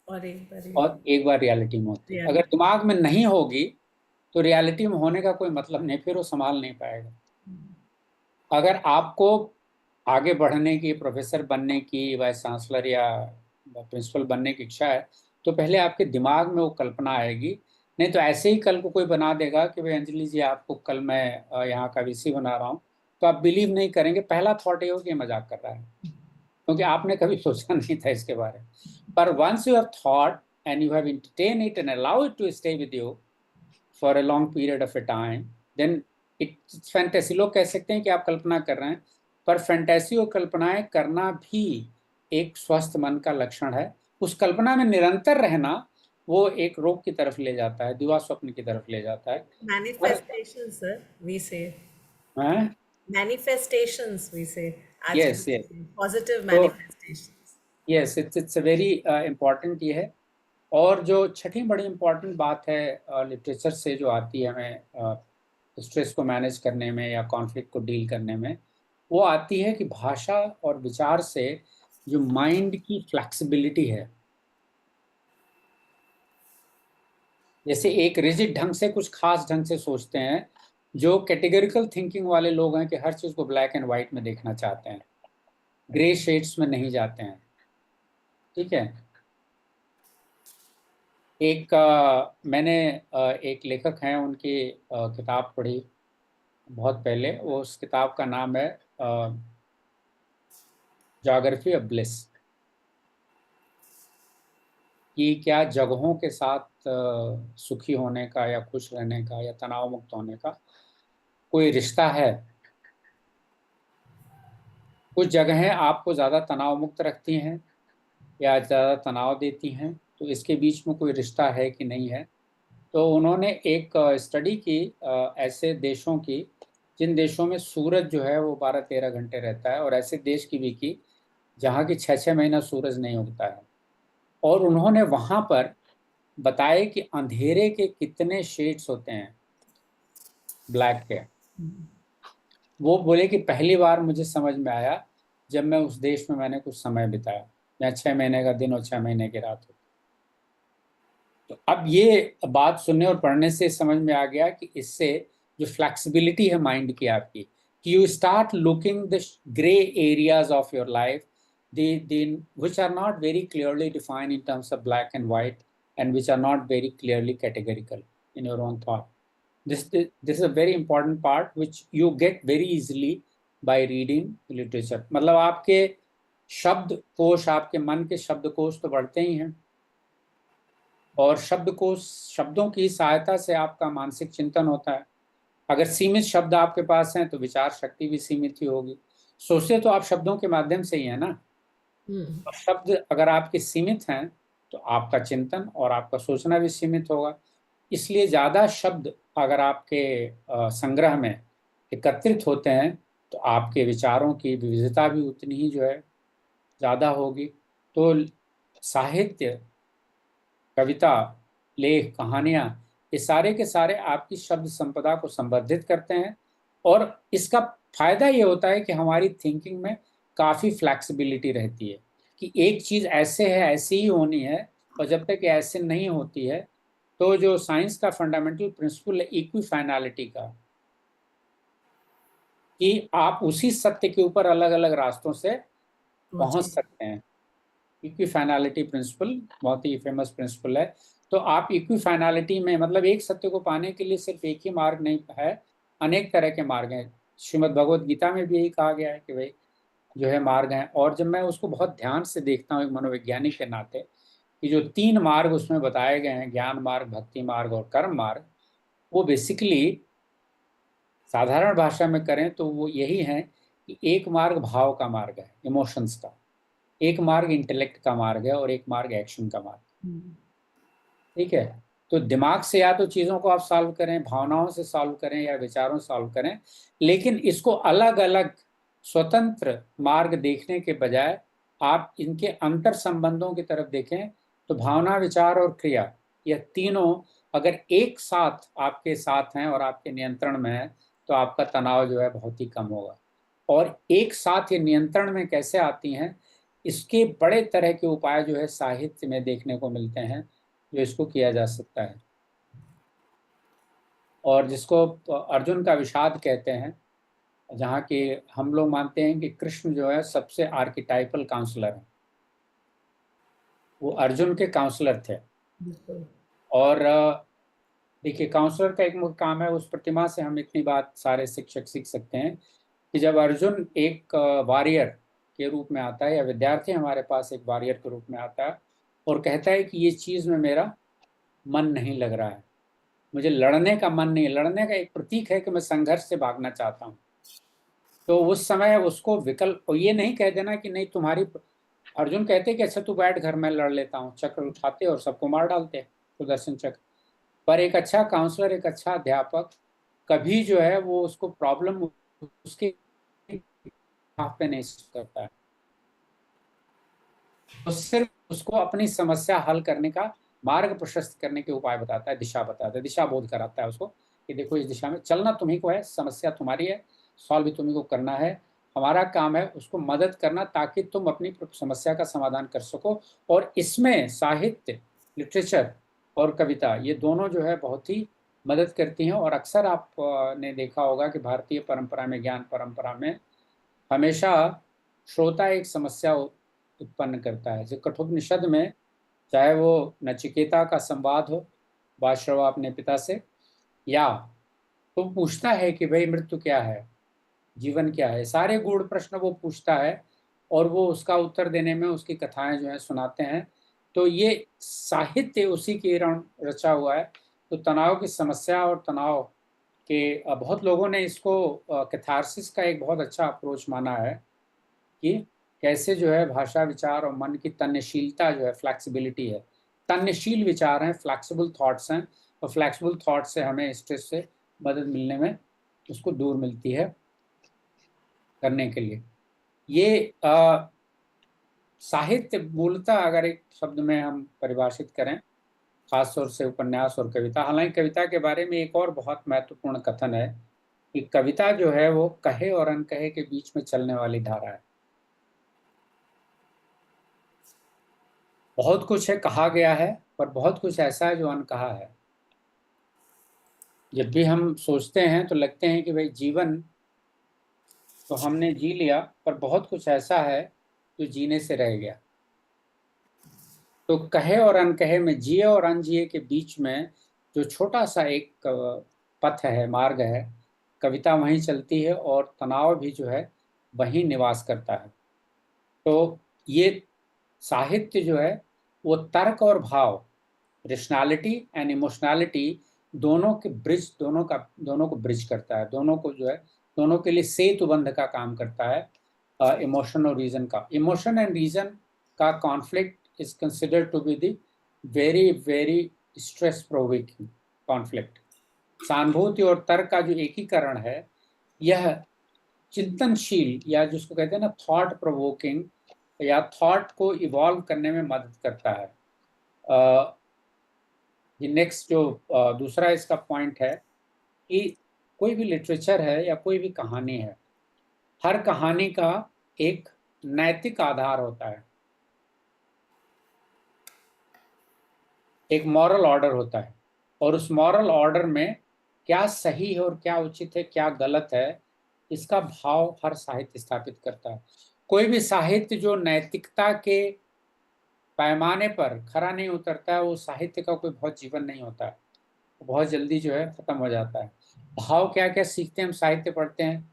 और एक बार और एक बार रियलिटी में होती है। अगर रियलिटी। दिमाग में नहीं होगी तो रियलिटी में होने का कोई मतलब नहीं, फिर वो संभाल नहीं पाएगा। अगर आपको आगे बढ़ने की, प्रोफेसर बनने की, वाइस चांसलर या प्रिंसिपल बनने की इच्छा है, तो पहले आपके दिमाग में वो कल्पना आएगी। नहीं तो ऐसे ही कल को कोई बना देगा कि भाई अंजलि जी, आपको कल मैं यहाँ का वीसी बना रहा हूँ, तो आप बिलीव नहीं करेंगे। पहला थॉट ये हो कि ये मजाक कर रहा है, क्योंकि आपने कभी सोचा नहीं था इसके बारे में। पर once you have thought and you have entertain it and allow it to stay with you for a long period of a time, then it's fantasy. लोग कह सकते हैं कि आप कल्पना कर रहे हैं, पर फैंटेसी और कल्पनाएं करना भी एक स्वस्थ मन का लक्षण है। उस कल्पना में निरंतर रहना वो एक रोग की तरफ ले जाता है, दिवा स्वप्न की तरफ ले जाता है। पर manifestation, sir, we say. हाँ, Manifestations, we say. Yes yes. आजकल positive तो manifestations. Yes, it's a very important ये है। और जो छठी बड़ी इम्पोर्टेंट बात है लिटरेचर से जो आती है हमें स्ट्रेस को मैनेज करने में या कॉन्फ्लिक्ट को डील करने में, वो आती है कि भाषा और विचार से जो माइंड की फ्लेक्सिबिलिटी है। जैसे एक रिजिड ढंग से, कुछ खास ढंग से सोचते हैं, जो कैटेगरिकल थिंकिंग वाले लोग हैं कि हर चीज को ब्लैक एंड व्हाइट में देखना चाहते हैं, ग्रे शेड्स में नहीं जाते हैं। ठीक है। एक मैंने एक लेखक हैं, उनकी किताब पढ़ी बहुत पहले। वो उस किताब का नाम है ज्योग्राफी ऑफ ब्लिस, कि क्या जगहों के साथ सुखी होने का या खुश रहने का या तनाव मुक्त होने का कोई रिश्ता है। कुछ जगहें आपको ज़्यादा तनाव मुक्त रखती हैं या ज़्यादा तनाव देती हैं, तो इसके बीच में कोई रिश्ता है कि नहीं है। तो उन्होंने एक स्टडी की ऐसे देशों की जिन देशों में सूरज जो है वो 12-13 घंटे रहता है, और ऐसे देश की भी की जहाँ की 6-6 महीना सूरज नहीं उगता है। और उन्होंने वहाँ पर बताए कि अंधेरे के कितने शेड्स होते हैं ब्लैक के। वो बोले कि पहली बार मुझे समझ में आया जब मैं उस देश में मैंने कुछ समय बिताया, जहाँ 6 महीने का दिन और 6 महीने की रात हो। तो अब ये बात सुनने और पढ़ने से समझ में आ गया कि इससे जो फ्लेक्सिबिलिटी है माइंड की आपकी, कि you start looking the grey areas of your life, which are not very clearly defined in terms of black and white, and which are not very clearly categorical in your own thought. This is a very important part which you get very easily by reading literature. मतलब आपके शब्द कोश, आपके मन के शब्द कोश तो बढ़ते ही हैं, और शब्द को, शब्दों की सहायता से आपका मानसिक चिंतन होता है। अगर सीमित शब्द आपके पास हैं तो विचार शक्ति भी सीमित ही होगी। सोचते तो आप शब्दों के माध्यम से ही है ना। और शब्द अगर आपके सीमित हैं तो आपका चिंतन और आपका सोचना भी सीमित होगा। इसलिए ज्यादा शब्द अगर आपके संग्रह में एकत्रित होते हैं तो आपके विचारों की विविधता भी उतनी ही जो है ज्यादा होगी। तो साहित्य, कविता, लेख, कहानियां, ये सारे के सारे आपकी शब्द संपदा को संवर्धित करते हैं। और इसका फायदा ये होता है कि हमारी थिंकिंग में काफी फ्लैक्सिबिलिटी रहती है, कि एक चीज ऐसे है, ऐसी ही होनी है। और जब तक ये ऐसे नहीं होती है, तो जो साइंस का फंडामेंटल प्रिंसिपल है इक्विफाइनलिटी का, कि आप उसी सत्य के ऊपर अलग अलग रास्तों से पहुंच सकते हैं। इक्विफाइनलिटी प्रिंसिपल बहुत ही फेमस प्रिंसिपल है। तो आप इक्विफाइनलिटी में, मतलब एक सत्य को पाने के लिए सिर्फ एक ही मार्ग नहीं है, अनेक तरह के मार्ग हैं। श्रीमद् भगवत गीता में भी यही कहा गया है कि भाई जो है मार्ग हैं। और जब मैं उसको बहुत ध्यान से देखता हूँ एक मनोवैज्ञानिक के नाते, कि जो 3 मार्ग उसमें बताए गए हैं, ज्ञान मार्ग, भक्ति मार्ग और कर्म मार्ग, वो बेसिकली साधारण भाषा में करें तो वो यही है कि एक मार्ग भाव का मार्ग है, इमोशंस का, एक मार्ग इंटेलेक्ट का मार्ग है और एक मार्ग एक्शन का मार्ग। ठीक है। तो दिमाग से या तो चीजों को आप सॉल्व करें, भावनाओं से सॉल्व करें या विचारों से सॉल्व करें, लेकिन इसको अलग अलग स्वतंत्र मार्ग देखने के बजाय आप इनके अंतर संबंधों की तरफ देखें। तो भावना, विचार और क्रिया, यह तीनों अगर एक साथ आपके साथ हैं और आपके नियंत्रण में है, तो आपका तनाव जो है बहुत ही कम होगा। और एक साथ ये नियंत्रण में कैसे आती हैं, इसके बड़े तरह के उपाय जो है साहित्य में देखने को मिलते हैं, जो इसको किया जा सकता है, और जिसको अर्जुन का विषाद कहते हैं। जहाँ की हम लोग मानते हैं कि कृष्ण जो है सबसे आर्किटाइपल काउंसलर है, वो अर्जुन के काउंसलर थे। और देखिए, काउंसलर का एक मुख्य काम है, उस प्रतिमा से हम इतनी बात सारे शिक्षक सीख सकते हैं कि जब अर्जुन एक वॉरियर के रूप में आता है, या विद्यार्थी हमारे पास एक वॉरियर के रूप में आता है और कहता है कि ये चीज़ में मेरा मन नहीं लग रहा है, मुझे लड़ने का मन नहीं है, लड़ने का एक प्रतीक है कि मैं संघर्ष से भागना चाहता हूँ, तो उस समय उसको विकल्प, ये नहीं कह देना कि नहीं तुम्हारी, अर्जुन कहते कि अच्छा तू बैठ, घर में लड़ लेता हूँ, चक्र उठाते और सबको मार डालते सुदर्शन चक्र। पर एक अच्छा काउंसलर, एक अच्छा अध्यापक कभी जो है वो उसको प्रॉब्लम उसके हाथ पे नहीं करता है, तो सिर्फ उसको अपनी समस्या हल करने का मार्ग प्रशस्त करने के उपाय बताता है, दिशा बताता है, दिशा बोध कराता है उसको कि देखो इस दिशा में चलना तुम्ही को है, समस्या तुम्हारी है, सॉल्व भी तुम्ही को करना है, हमारा काम है उसको मदद करना ताकि तुम अपनी समस्या का समाधान कर सको। और इसमें साहित्य, लिटरेचर और कविता, ये दोनों जो है बहुत ही मदद करती हैं। और अक्सर आप ने देखा होगा कि भारतीय परंपरा में, ज्ञान परंपरा में हमेशा श्रोता एक समस्या उत्पन्न करता है। जो कठोपनिषद में, चाहे वो नचिकेता का संवाद हो, बात श्रवा अपने पिता से, या तो पूछता है कि भाई मृत्यु क्या है, जीवन क्या है, सारे गूढ़ प्रश्न वो पूछता है और वो उसका उत्तर देने में उसकी कथाएं जो है सुनाते हैं। तो ये साहित्य उसी के रचा हुआ है। तो तनाव की समस्या और तनाव के बहुत लोगों ने इसको कैथारसिस का एक बहुत अच्छा अप्रोच माना है कि कैसे जो है भाषा, विचार और मन की तन्यशीलता जो है, फ्लैक्सिबिलिटी है, तन्यशील विचार हैं, फ्लैक्सिबल थॉट्स हैं, और फ्लैक्सिबल थॉट से हमें स्ट्रेस से मदद मिलने में, उसको दूर मिलती है करने के लिए। ये साहित्य मूलतः अगर एक शब्द में हम परिभाषित करें, खासतौर से उपन्यास और कविता, हालांकि कविता के बारे में एक और बहुत महत्वपूर्ण कथन है कि कविता जो है वो कहे और अनकहे के बीच में चलने वाली धारा है। बहुत कुछ है कहा गया है, पर बहुत कुछ ऐसा है जो अनकहा है। जब भी हम सोचते हैं तो लगते हैं कि भाई जीवन तो हमने जी लिया, पर बहुत कुछ ऐसा है जो जीने से रह गया। तो कहे और अनकहे में, जिए और अनजिए के बीच में जो छोटा सा एक पथ है, मार्ग है, कविता वहीं चलती है और तनाव भी जो है वहीं निवास करता है। तो ये साहित्य जो है वो तर्क और भाव, रेशनैलिटी एंड इमोशनैलिटी, दोनों को ब्रिज करता है, दोनों को जो है, दोनों के लिए सेतु बंध का काम करता है। इमोशन और रीजन का, इमोशन एंड रीजन का conflict is considered to be the very very stress provoking conflict. सहानुभूति और तर्क का जो एकीकरण है, यह चिंतनशील, या जिसको कहते हैं ना थॉट प्रोवोकिंग, या थॉट को इवॉल्व करने में मदद करता है। ये नेक्स्ट जो दूसरा इसका पॉइंट है कि कोई भी लिटरेचर है या कोई भी कहानी है, हर कहानी का एक नैतिक आधार होता है, एक मॉरल ऑर्डर होता है, और उस मॉरल ऑर्डर में क्या सही है और क्या उचित है, क्या गलत है, इसका भाव हर साहित्य स्थापित करता है। कोई भी साहित्य जो नैतिकता के पैमाने पर खरा नहीं उतरता है, वो साहित्य का कोई बहुत जीवन नहीं होता है, वो बहुत जल्दी जो है खत्म हो जाता है। भाव क्या क्या सीखते हैं हम साहित्य पढ़ते हैं?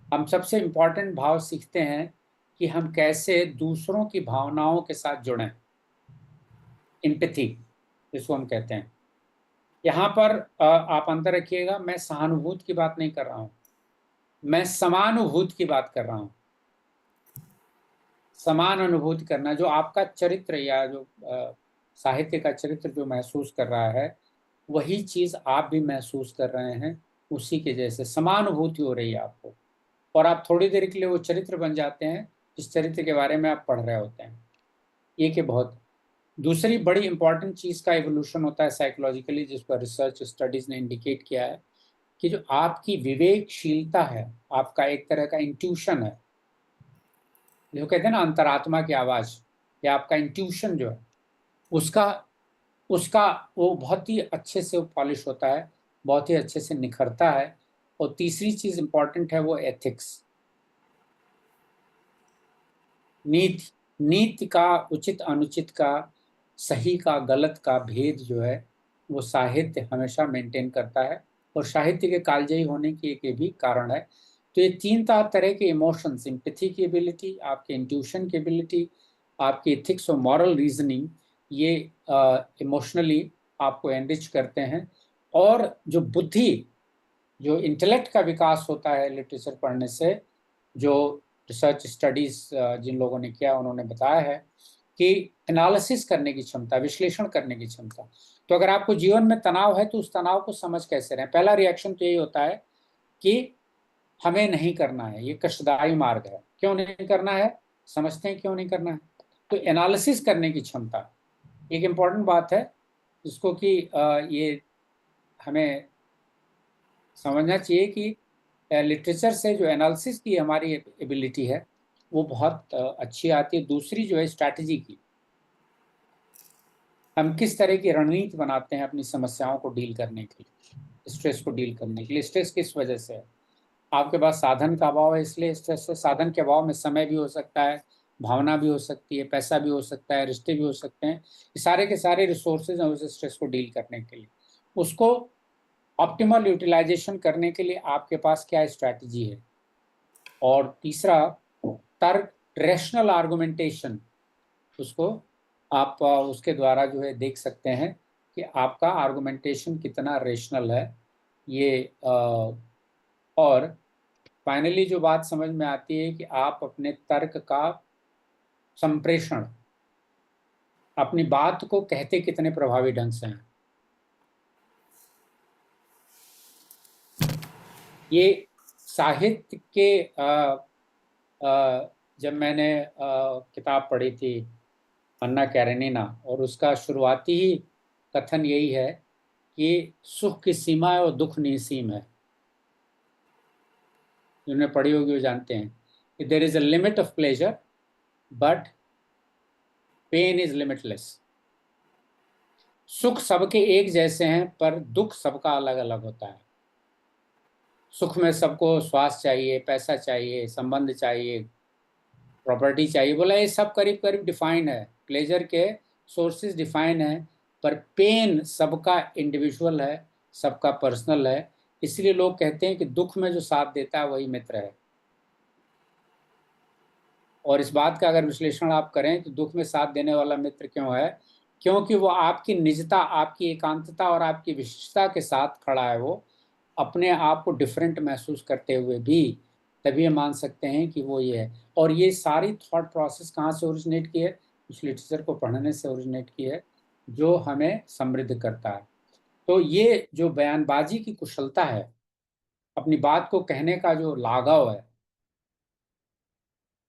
हम सबसे इम्पोर्टेंट भाव सीखते हैं कि हम कैसे दूसरों की भावनाओं के साथ जुड़ें, एम्पैथी जिसको हम कहते हैं। यहाँ पर आप अंतर रखिएगा, मैं सहानुभूति की बात नहीं कर रहा हूँ, मैं समानुभूति की बात कर रहा हूँ। समान अनुभूति करना, जो आपका चरित्र या जो साहित्य का चरित्र जो महसूस कर रहा है, वही चीज आप भी महसूस कर रहे हैं, उसी के जैसे समानुभूति हो रही है आपको, और आप थोड़ी देर के लिए वो चरित्र बन जाते हैं जिस चरित्र के बारे में आप पढ़ रहे होते हैं। ये कि बहुत दूसरी बड़ी इंपॉर्टेंट चीज का इवोल्यूशन होता है साइकोलॉजिकली, जिस पर रिसर्च स्टडीज ने इंडिकेट किया है कि जो आपकी विवेकशीलता है, आपका एक तरह का इंट्यूशन है, जो कहते हैं ना अंतरात्मा की आवाज, या आपका इंट्यूशन जो है, उसका उसका वो बहुत ही अच्छे से पॉलिश होता है, बहुत ही अच्छे से निखरता है। और तीसरी चीज इंपॉर्टेंट है, वो एथिक्स, नीति। नीति का, उचित अनुचित का, सही का गलत का भेद जो है, वो साहित्य हमेशा मेंटेन करता है, और साहित्य के कालजयी होने की एक ये भी कारण है। तो ये तीन तरह के इमोशंस, सिंपैथी की एबिलिटी, आपके इंट्यूशन की एबिलिटी, आपकी एथिक्स और मॉरल रीजनिंग, ये इमोशनली आपको एनरिच करते हैं। और जो बुद्धि, जो इंटेलेक्ट का विकास होता है लिटरेचर पढ़ने से, जो रिसर्च स्टडीज जिन लोगों ने किया उन्होंने बताया है कि एनालिसिस करने की क्षमता, विश्लेषण करने की क्षमता। तो अगर आपको जीवन में तनाव है तो उस तनाव को समझ कैसे रहें? पहला रिएक्शन तो यही होता है कि हमें नहीं करना है, ये कष्टदायी मार्ग है। क्यों नहीं करना है? समझते हैं क्यों नहीं करना है। तो एनालिसिस करने की क्षमता एक इम्पॉर्टेंट बात है, जिसको कि ये हमें समझना चाहिए कि लिटरेचर से जो एनालिसिस की हमारी एबिलिटी है, वो बहुत अच्छी आती है। दूसरी जो है स्ट्रैटेजी की, हम किस तरह की रणनीति बनाते हैं अपनी समस्याओं को डील करने के लिए, स्ट्रेस को डील करने के लिए। स्ट्रेस किस वजह से है? आपके पास साधन का अभाव है, इसलिए स्ट्रेस है। साधन के अभाव में समय भी हो सकता है, भावना भी हो सकती है, पैसा भी हो सकता है, रिश्ते भी हो सकते हैं। ये सारे के सारे रिसोर्सेज हैं उस स्ट्रेस को डील करने के लिए। उसको ऑप्टिमल यूटिलाइजेशन करने के लिए आपके पास क्या स्ट्रैटेजी है? और तीसरा, तर्क, रेशनल आर्गुमेंटेशन, उसको आप उसके द्वारा जो है देख सकते हैं कि आपका आर्गुमेंटेशन कितना रेशनल है। ये और फाइनली जो बात समझ में आती है कि आप अपने तर्क का संप्रेषण, अपनी बात को कहते कितने प्रभावी ढंग से हैं। ये साहित्य के जब मैंने किताब पढ़ी थी अन्ना कैरेनिना, और उसका शुरुआती ही कथन यही है कि सुख की सीमा है और दुख निसीम है। जिन्होंने पढ़ी होगी वो जानते हैं कि there is a limit of pleasure but pain is limitless. सुख सबके एक जैसे हैं पर दुख सबका अलग अलग होता है। सुख में सबको स्वास्थ्य चाहिए, पैसा चाहिए, संबंध चाहिए, प्रॉपर्टी चाहिए, बोला ये सब करीब करीब डिफाइन है, प्लेजर के सोर्सेज डिफाइन है, पर पेन सबका इंडिविजुअल है, सबका पर्सनल है। इसलिए लोग कहते हैं कि दुख में जो साथ देता है वही मित्र है। और इस बात का अगर विश्लेषण आप करें तो दुख में साथ देने वाला मित्र क्यों है? क्योंकि वो आपकी निजता, आपकी एकांतता और आपकी विशिष्टता के साथ खड़ा है। वो अपने आप को डिफरेंट महसूस करते हुए भी तभी हम मान सकते हैं कि वो ये है। और ये सारी थॉट प्रोसेस कहाँ से ओरिजिनेट की है? उस लिटरेचर को पढ़ने से ओरिजिनेट की है, जो हमें समृद्ध करता है। तो ये जो बयानबाजी की कुशलता है, अपनी बात को कहने का जो लाघव है,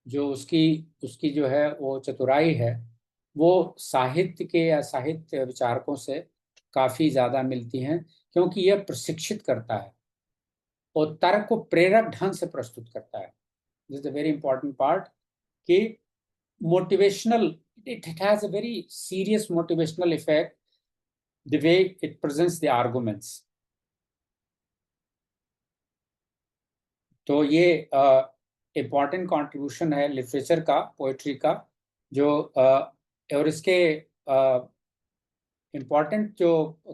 जो उसकी उसकी जो है वो चतुराई है, वो साहित्य के या साहित्य विचारकों से काफी ज्यादा मिलती हैं, क्योंकि यह प्रशिक्षित करता है और तर्क को प्रेरक ढंग से प्रस्तुत करता है। This is a very important part कि motivational, it has a very serious motivational effect the way it presents the arguments. तो ये इम्पॉर्टेंट कंट्रीब्यूशन है लिटरेचर का, पोएट्री का, जो और इसके इम्पॉर्टेंट जो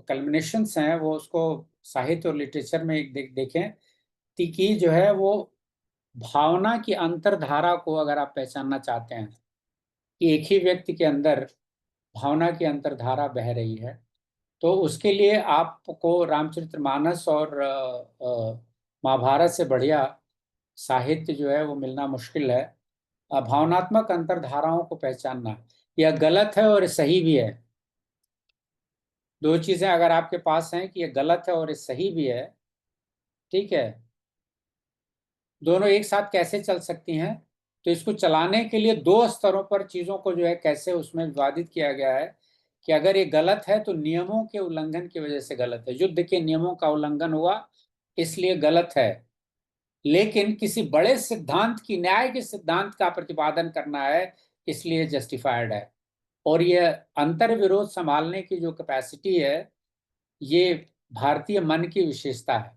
कल्मिनेशंस हैं वो उसको साहित्य और लिटरेचर में एक देखें कि जो है वो भावना की अंतरधारा को अगर आप पहचानना चाहते हैं कि एक ही व्यक्ति के अंदर भावना की अंतरधारा बह रही है, तो उसके लिए आपको रामचरितमानस और महाभारत से बढ़िया साहित्य जो है वो मिलना मुश्किल है। भावनात्मक अंतरधाराओं को पहचानना, यह गलत है और सही भी है। दो चीजें अगर आपके पास हैं कि ये गलत है और ये सही भी है, ठीक है, दोनों एक साथ कैसे चल सकती हैं? तो इसको चलाने के लिए दो स्तरों पर चीजों को जो है कैसे उसमें विवादित किया गया है कि अगर ये गलत है तो नियमों के उल्लंघन की वजह से गलत है, युद्ध के नियमों का उल्लंघन हुआ इसलिए गलत है। लेकिन किसी बड़े सिद्धांत की, न्याय के सिद्धांत का प्रतिपादन करना है इसलिए जस्टिफाइड है। और ये अंतर विरोध संभालने की जो कैपेसिटी है, ये भारतीय मन की विशेषता है,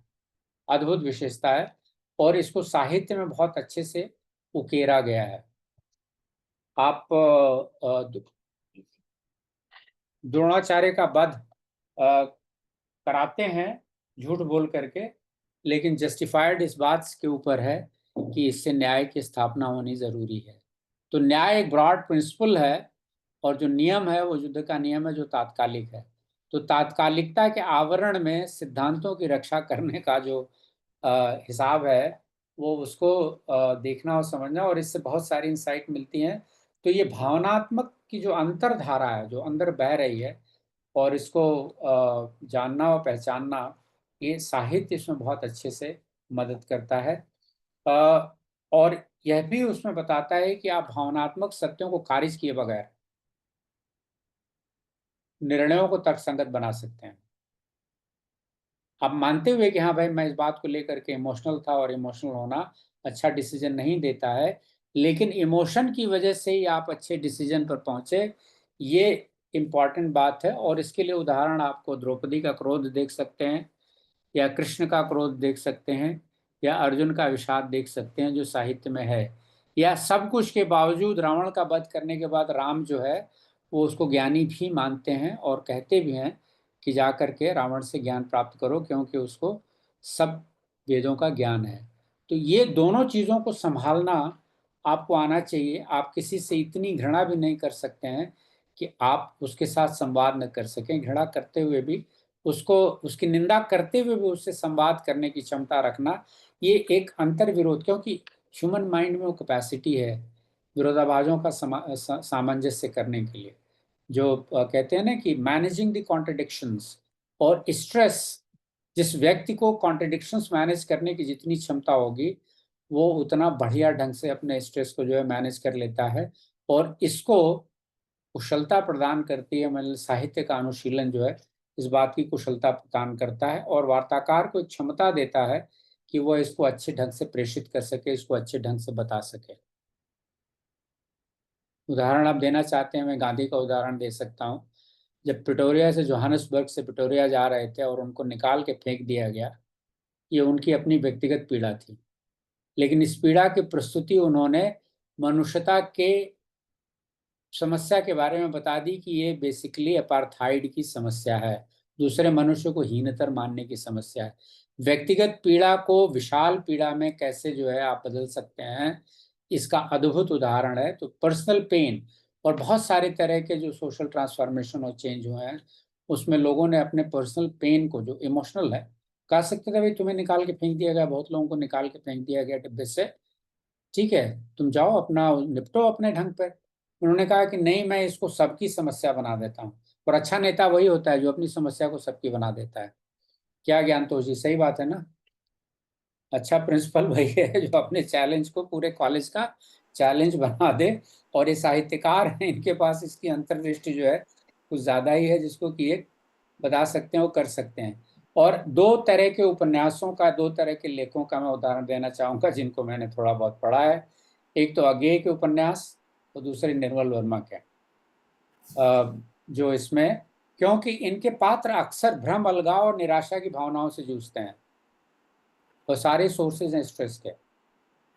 अद्भुत विशेषता है, और इसको साहित्य में बहुत अच्छे से उकेरा गया है। आप द्रोणाचार्य का वध कराते हैं झूठ बोल करके, लेकिन जस्टिफाइड इस बात के ऊपर है कि इससे न्याय की स्थापना होनी जरूरी है। तो न्याय एक ब्रॉड प्रिंसिपल है, और जो नियम है वो युद्ध का नियम है जो तात्कालिक है। तो तात्कालिकता के आवरण में सिद्धांतों की रक्षा करने का जो हिसाब है वो उसको देखना और समझना, और इससे बहुत सारी इंसाइट मिलती हैं। तो ये भावनात्मक की जो अंतरधारा है जो अंदर बह रही है, और इसको जानना और पहचानना, ये साहित्य इसमें बहुत अच्छे से मदद करता है। और यह भी उसमें बताता है कि आप भावनात्मक सत्यों को खारिज किए बगैर निर्णयों को तर्कसंगत बना सकते हैं। आप मानते हुए कि हाँ भाई मैं इस बात को लेकर के इमोशनल था और इमोशनल होना अच्छा डिसीजन नहीं देता है, लेकिन इमोशन की वजह से ही आप अच्छे डिसीजन पर पहुंचे, ये इम्पॉर्टेंट बात है। और इसके लिए उदाहरण आपको द्रौपदी का क्रोध देख सकते हैं, या कृष्ण का क्रोध देख सकते हैं, या अर्जुन का विषाद देख सकते हैं जो साहित्य में है। या सब कुछ के बावजूद रावण का वध करने के बाद राम जो है वो उसको ज्ञानी भी मानते हैं और कहते भी हैं कि जा करके रावण से ज्ञान प्राप्त करो क्योंकि उसको सब वेदों का ज्ञान है। तो ये दोनों चीज़ों को संभालना आपको आना चाहिए। आप किसी से इतनी घृणा भी नहीं कर सकते हैं कि आप उसके साथ संवाद न कर सकें, घृणा करते हुए भी उसको, उसकी निंदा करते हुए भी उससे संवाद करने की क्षमता रखना, ये एक अंतर विरोध, क्योंकि ह्यूमन माइंड में वो कैपेसिटी है विरोधाभासों का सामंजस्य करने के लिए। जो कहते हैं ना कि मैनेजिंग द कॉन्ट्रडिक्शंस और स्ट्रेस, जिस व्यक्ति को कॉन्ट्रडिक्शंस मैनेज करने की जितनी क्षमता होगी वो उतना बढ़िया ढंग से अपने स्ट्रेस को जो है मैनेज कर लेता है। और इसको कुशलता प्रदान करती है, मतलब साहित्य का अनुशीलन जो है इस बात की कुशलता प्रदान करता है, और वार्ताकार को एक क्षमता देता है कि वह इसको अच्छे ढंग से प्रेषित कर सके, इसको अच्छे ढंग से बता सके। उदाहरण आप देना चाहते हैं, मैं गांधी का उदाहरण दे सकता हूँ। जब प्रिटोरिया से, जोहानिसबर्ग से प्रिटोरिया जा रहे थे और उनको निकाल के फेंक दिया गया, ये उनकी अपनी व्यक्तिगत पीड़ा थी, लेकिन इस पीड़ा की प्रस्तुति उन्होंने मनुष्यता के समस्या के बारे में बता दी कि ये बेसिकली अपार्थाइड की समस्या है, दूसरे मनुष्य को हीनतर मानने की समस्या है। व्यक्तिगत पीड़ा को विशाल पीड़ा में कैसे जो है आप बदल सकते हैं, इसका अद्भुत उदाहरण है। तो पर्सनल पेन और बहुत सारे तरह के जो सोशल ट्रांसफॉर्मेशन और चेंज हुए हैं उसमें लोगों ने अपने पर्सनल पेन को, जो इमोशनल है, कह सकते थे भाई तुम्हें निकाल के फेंक दिया गया, बहुत लोगों को निकाल के फेंक दिया गया डिब्बे से, ठीक है, तुम जाओ अपना निपटो अपने ढंग पर। उन्होंने कहा कि नहीं, मैं इसको सबकी समस्या बना देता हूँ। और अच्छा नेता वही होता है जो अपनी समस्या को सबकी बना देता है। क्या ज्ञान तो जी, सही बात है ना? अच्छा प्रिंसिपल वही है जो अपने चैलेंज को पूरे कॉलेज का चैलेंज बना दे। और ये साहित्यकार हैं, इनके पास इसकी अंतर्दृष्टि जो है कुछ ज्यादा ही है, जिसको कि एक बता सकते हैं वो कर सकते हैं। और दो तरह के उपन्यासों का, दो तरह के लेखों का मैं उदाहरण देना चाहूंगा जिनको मैंने थोड़ा बहुत पढ़ा है। एक तो अज्ञेय के उपन्यास और दूसरे निर्मल वर्मा के। जो इसमें, क्योंकि इनके पात्र अक्सर भ्रम, अलगाव और निराशा की भावनाओं से जूझते हैं, और सारे सोर्सेज हैं स्ट्रेस के,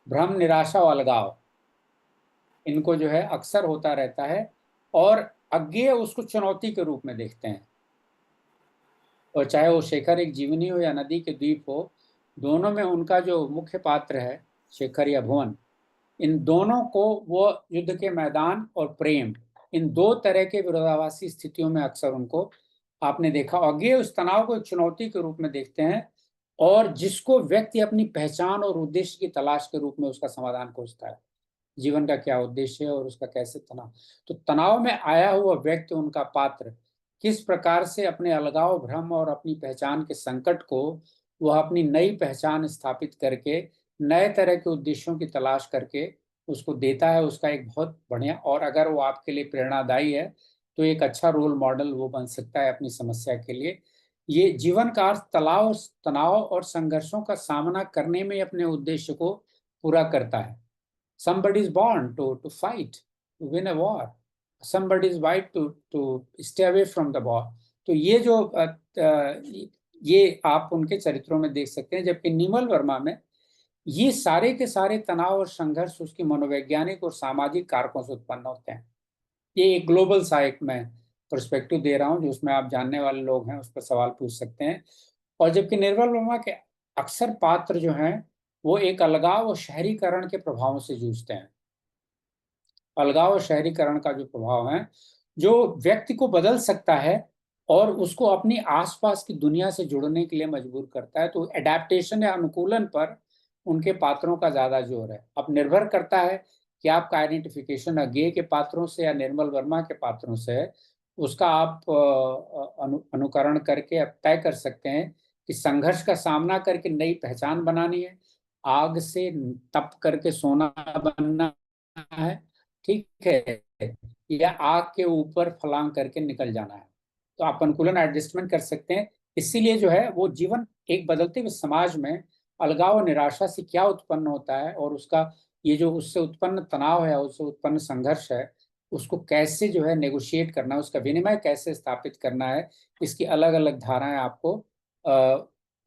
भ्रम, निराशा और अलगाव, इनको जो है अक्सर होता रहता है। और अज्ञेय उसको चुनौती के रूप में देखते हैं। और चाहे वो शेखर एक जीवनी हो या नदी के द्वीप हो, दोनों में उनका जो मुख्य पात्र है शेखर या भुवन, इन दोनों को वो युद्ध के मैदान और प्रेम, इन दो तरह के विरोधाभासी स्थितियों में अक्सर उनको आपने देखा। और ये उस तनाव को एक चुनौती के रूप में देखते हैं, और जिसको व्यक्ति अपनी पहचान और उद्देश्य की तलाश के रूप में उसका समाधान खोजता है। जीवन का क्या उद्देश्य है और उसका कैसे तनाव। तो तनाव में आया हुआ व्यक्ति, उनका पात्र, किस प्रकार से अपने अलगाव, भ्रम और अपनी पहचान के संकट को वह अपनी नई पहचान स्थापित करके नए तरह के उद्देश्यों की तलाश करके उसको देता है, उसका एक बहुत बढ़िया, और अगर वो आपके लिए प्रेरणादायी है तो एक अच्छा रोल मॉडल वो बन सकता है अपनी समस्या के लिए। ये जीवन का अर्थ तनाव और संघर्षों का सामना करने में अपने उद्देश्य को पूरा करता है। Somebody is born to fight, to win a war. Somebody is right to stay away from the war. तो ये जो ये आप उनके चरित्रों में देख सकते हैं। जबकि निर्मल वर्मा में ये सारे के सारे तनाव और संघर्ष उसकी मनोवैज्ञानिक और सामाजिक कारकों से उत्पन्न होते हैं। ये एक ग्लोबल सा एक मैं पर्सपेक्टिव दे रहा हूँ, जो उसमें आप जानने वाले लोग हैं उस पर सवाल पूछ सकते हैं। और जबकि निर्मल वर्मा के अक्सर पात्र जो हैं वो एक अलगाव और शहरीकरण के प्रभावों से जूझते हैं। अलगाव और शहरीकरण का जो प्रभाव है, जो व्यक्ति को बदल सकता है और उसको अपनी आसपास की दुनिया से जुड़ने के लिए मजबूर करता है। तो एडेप्टेशन या अनुकूलन पर उनके पात्रों का ज्यादा जोर है। अब निर्भर करता है कि आपका आइडेंटिफिकेशन अज्ञेय के पात्रों से या निर्मल वर्मा के पात्रों से है। उसका आप अनुकरण करके अब तय कर सकते हैं कि संघर्ष का सामना करके नई पहचान बनानी है, आग से तप करके सोना बनना है, ठीक है, या आग के ऊपर फलांग करके निकल जाना है। तो आप अनुकूलन एडजस्टमेंट कर सकते हैं। इसीलिए जो है वो जीवन एक बदलते हुए समाज में अलगाव और निराशा से क्या उत्पन्न होता है, और उसका ये जो उससे उत्पन्न तनाव है, उससे उत्पन्न संघर्ष है, उसको कैसे जो है नेगोशिएट करना है, उसका विनिमय कैसे स्थापित करना है, इसकी अलग अलग धाराएं आपको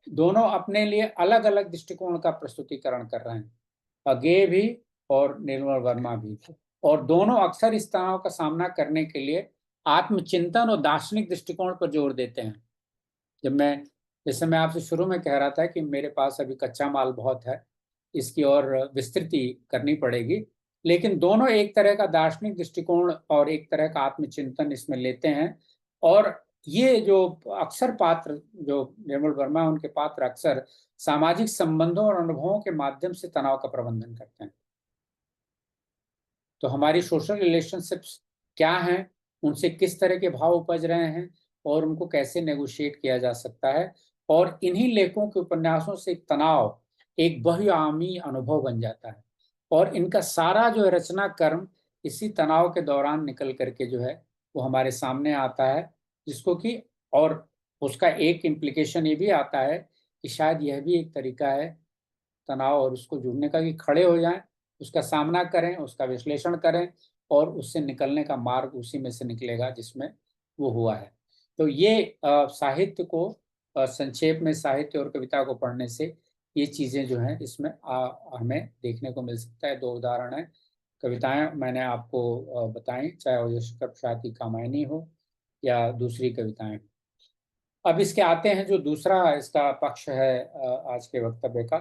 दोनों अपने लिए अलग अलग दृष्टिकोण का प्रस्तुतिकरण कर रहे हैं, अज्ञेय भी और निर्मल वर्मा भी। और दोनों अक्सर इस तनाव का सामना करने के लिए आत्मचिंतन और दार्शनिक दृष्टिकोण पर जोर देते हैं। जब मैं जैसे मैं आपसे शुरू में कह रहा था कि मेरे पास अभी कच्चा माल बहुत है, इसकी और विस्तृति करनी पड़ेगी, लेकिन दोनों एक तरह का दार्शनिक दृष्टिकोण और एक तरह का आत्मचिंतन इसमें लेते हैं। और ये जो अक्सर पात्र जो निर्मल वर्मा है, उनके पात्र अक्सर सामाजिक संबंधों और अनुभवों के माध्यम से तनाव का प्रबंधन करते हैं। तो हमारी सोशल रिलेशनशिप्स क्या हैं, उनसे किस तरह के भाव उपज रहे हैं, और उनको कैसे नेगोशिएट किया जा सकता है। और इन्हीं लेखों के उपन्यासों से तनाव एक बहुआयामी अनुभव बन जाता है, और इनका सारा जो है रचना कर्म इसी तनाव के दौरान निकल करके जो है वो हमारे सामने आता है। जिसको कि और उसका एक इम्प्लीकेशन ये भी आता है कि शायद यह भी एक तरीका है तनाव और उसको जुड़ने का, कि खड़े हो जाएं, उसका सामना करें, उसका विश्लेषण करें, और उससे निकलने का मार्ग उसी में से निकलेगा जिसमें वो हुआ है। तो ये साहित्य को संक्षेप में साहित्य और कविता को पढ़ने से ये चीज़ें जो हैं इसमें हमें देखने को मिल सकता है। दो उदाहरण हैं, कविताएं मैंने आपको बताई, चाहे वो यशकर प्रसाद की कामायनी हो या दूसरी कविताएं। अब इसके आते हैं जो दूसरा इसका पक्ष है आज के वक्तव्य का,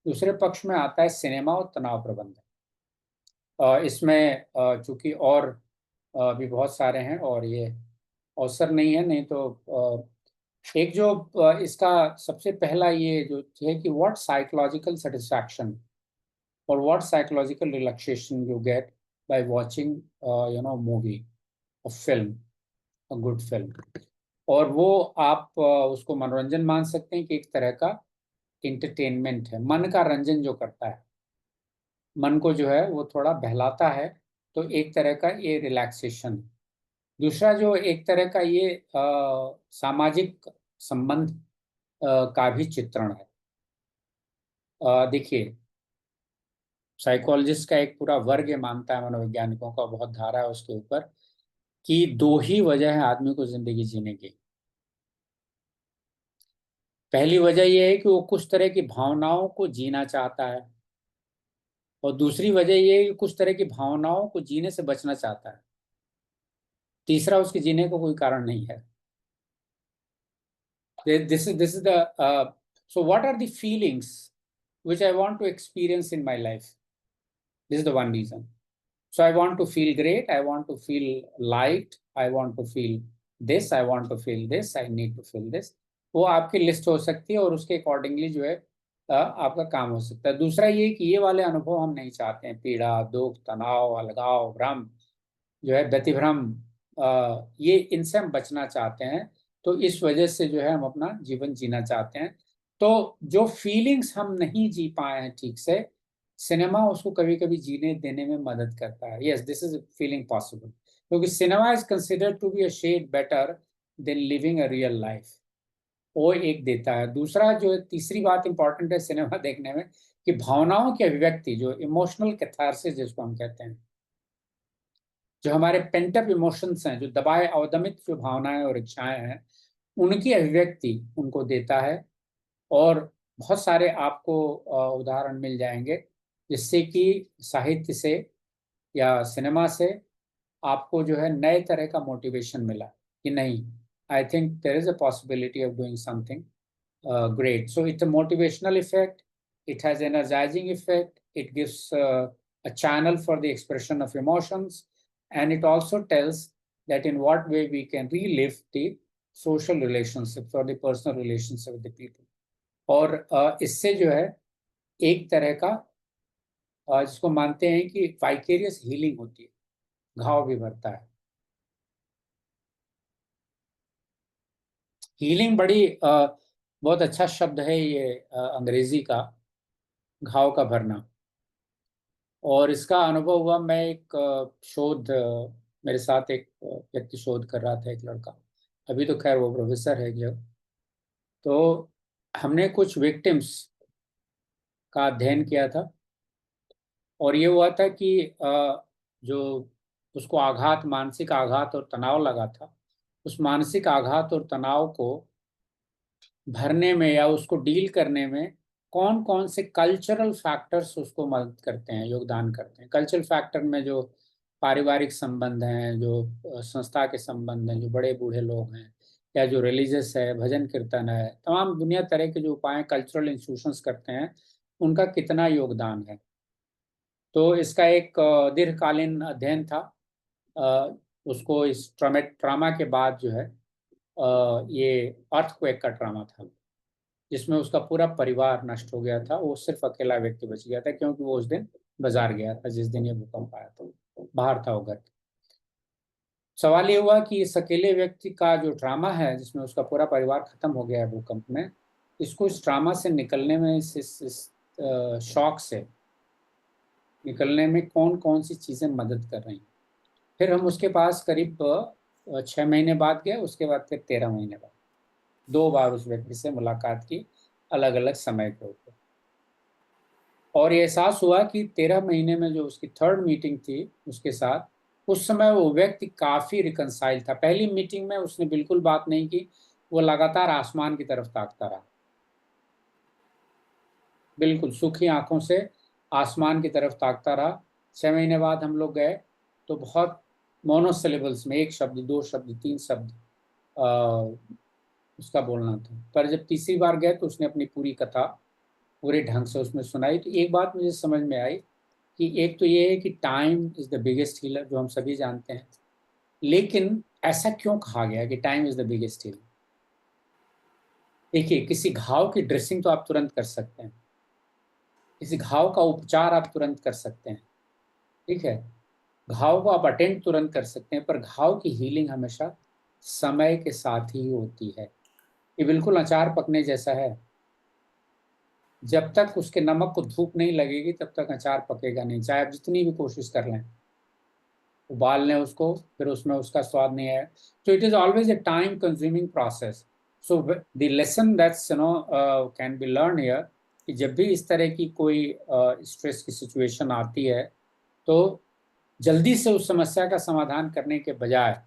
दूसरे पक्ष में आता है सिनेमा और तनाव प्रबंधन। इसमें चूंकि और भी बहुत सारे हैं और ये अवसर नहीं है, नहीं तो एक जो इसका सबसे पहला ये जो है कि व्हाट साइकोलॉजिकल सेटिस्फैक्शन और what psychological relaxation you get by watching movie, a film, a good film. और वो आप उसको मनोरंजन मान सकते हैं कि एक तरह का इंटरटेनमेंट है, मन का रंजन जो करता है, मन को जो है वो थोड़ा बहलाता है। तो एक तरह का ये रिलैक्सेशन। दूसरा जो एक तरह का ये सामाजिक संबंध का भी चित्रण है। देखिए, साइकोलॉजिस्ट का एक पूरा वर्ग ये मानता है, मनोवैज्ञानिकों का बहुत धारा है उसके ऊपर, कि दो ही वजह है आदमी को जिंदगी जीने की। पहली वजह यह है कि वो कुछ तरह की भावनाओं को जीना चाहता है, और दूसरी वजह यह है कि कुछ तरह की भावनाओं को जीने से बचना चाहता है। तीसरा, उसके जीने को कोई कारण नहीं है। This is the so what are the feelings which I want to experience in my life? This is the one reason. So I want to feel great, I want to feel light, I want to feel this, I want to feel this, I need to feel this. वो आपकी लिस्ट हो सकती है और उसके अकॉर्डिंगली जो है आपका काम हो सकता है। दूसरा ये कि ये वाले अनुभव हम नहीं चाहते हैं, पीड़ा, दुख, तनाव, अलगाव, भ्रम, जो है व्यतिभ्रम, ये इनसे हम बचना चाहते हैं। तो इस वजह से जो है हम अपना जीवन जीना चाहते हैं। तो जो फीलिंग्स हम नहीं जी पाए हैं ठीक से, सिनेमा उसको कभी कभी जीने देने में मदद करता है। Yes, this is feeling possible, क्योंकि cinema is considered to be a shade better than living a real life. वो एक देता है। दूसरा जो तीसरी बात इंपॉर्टेंट है सिनेमा देखने में, कि भावनाओं की अभिव्यक्ति, जो इमोशनल कैथारसिस जिसको हम कहते हैं, जो हमारे पेंटअप इमोशंस हैं, जो दबाए अवदमित जो भावनाएं और इच्छाएं हैं, उनकी अभिव्यक्ति उनको देता है। और बहुत सारे आपको उदाहरण मिल जाएंगे जिससे कि साहित्य से या सिनेमा से आपको जो है नए तरह का मोटिवेशन मिला कि नहीं, I think there is a possibility of doing something great. So it's a motivational effect. It has energizing effect. It gives a channel for the expression of emotions, and it also tells that in what way we can relive the social relationships or the personal relationship with the people. और इससे जो है एक तरह का जिसको मानते हैं कि वाइकेरियस हीलिंग होती है, घाव भी भरता है। हीलिंग बड़ी बहुत अच्छा शब्द है ये अंग्रेजी का, घाव का भरना। और इसका अनुभव हुआ, मैं एक शोध मेरे साथ एक व्यक्ति शोध कर रहा था, एक लड़का, अभी तो खैर वो प्रोफेसर है जो। तो हमने कुछ विक्टिम्स का अध्ययन किया था, और ये हुआ था कि जो उसको आघात, मानसिक आघात और तनाव लगा था, उस मानसिक आघात और तनाव को भरने में या उसको डील करने में कौन कौन से कल्चरल फैक्टर्स उसको मदद करते हैं, योगदान करते हैं। कल्चरल फैक्टर में जो पारिवारिक संबंध हैं, जो संस्था के संबंध हैं, जो बड़े बूढ़े लोग हैं, या जो रिलीजियस है, भजन कीर्तन है, तमाम दुनिया तरह के जो उपाय कल्चरल इंस्टीट्यूशंस करते हैं, उनका कितना योगदान है। तो इसका एक दीर्घकालीन अध्ययन था। उसको इस ट्रामा के बाद जो है ये अर्थक्वेक का ट्रामा था, जिसमें उसका पूरा परिवार नष्ट हो गया था। वो सिर्फ अकेला व्यक्ति बच गया था, क्योंकि वो उस दिन बाजार गया था जिस दिन ये भूकंप आया था, बाहर था वो घर। सवाल ये हुआ कि इस अकेले व्यक्ति का जो ट्रामा है, जिसमें उसका पूरा परिवार खत्म हो गया है भूकंप में, इसको इस ट्रामा से निकलने में, इस शॉक से निकलने में कौन कौन सी चीज़ें मदद कर रही हैं। फिर हम उसके पास करीब 6 महीने बाद गए, उसके बाद फिर 13 महीने बाद 2 बार उस व्यक्ति से मुलाकात की, अलग अलग समय के ऊपर। और ये एहसास हुआ कि 13 महीने में जो उसकी 3rd मीटिंग थी उसके साथ, उस समय वो व्यक्ति काफ़ी रिकनसाइल था। पहली मीटिंग में उसने बिल्कुल बात नहीं की, वो लगातार आसमान की तरफ ताकता रहा, बिल्कुल सूखी आंखों से आसमान की तरफ ताकता रहा। 6 महीने बाद हम लोग गए तो बहुत मोनोसिलेबल्स में, 1 शब्द, 2 शब्द, 3 शब्द उसका बोलना था। पर जब तीसरी बार गए तो उसने अपनी पूरी कथा पूरे ढंग से उसमें सुनाई। तो एक बात मुझे समझ में आई कि एक तो ये है कि time is the biggest healer, जो हम सभी जानते हैं, लेकिन ऐसा क्यों कहा गया कि time is the biggest healer? देखिए, किसी घाव की ड्रेसिंग तो आप तुरंत कर सकते हैं, किसी घाव का उपचार आप तुरंत कर सकते हैं, ठीक है, घाव को आप अटेंड तुरंत कर सकते हैं, पर घाव की हीलिंग हमेशा समय के साथ ही होती है। ये बिल्कुल अचार पकने जैसा है, जब तक उसके नमक को धूप नहीं लगेगी तब तक अचार पकेगा नहीं, चाहे आप जितनी भी कोशिश कर लें। उबाल लें उसको, फिर उसमें उसका स्वाद नहीं आया। तो it is always a time consuming process. So the lesson that's can be learn here, कि जब भी इस तरह की कोई स्ट्रेस की सिचुएशन आती है, तो जल्दी से उस समस्या का समाधान करने के बजाय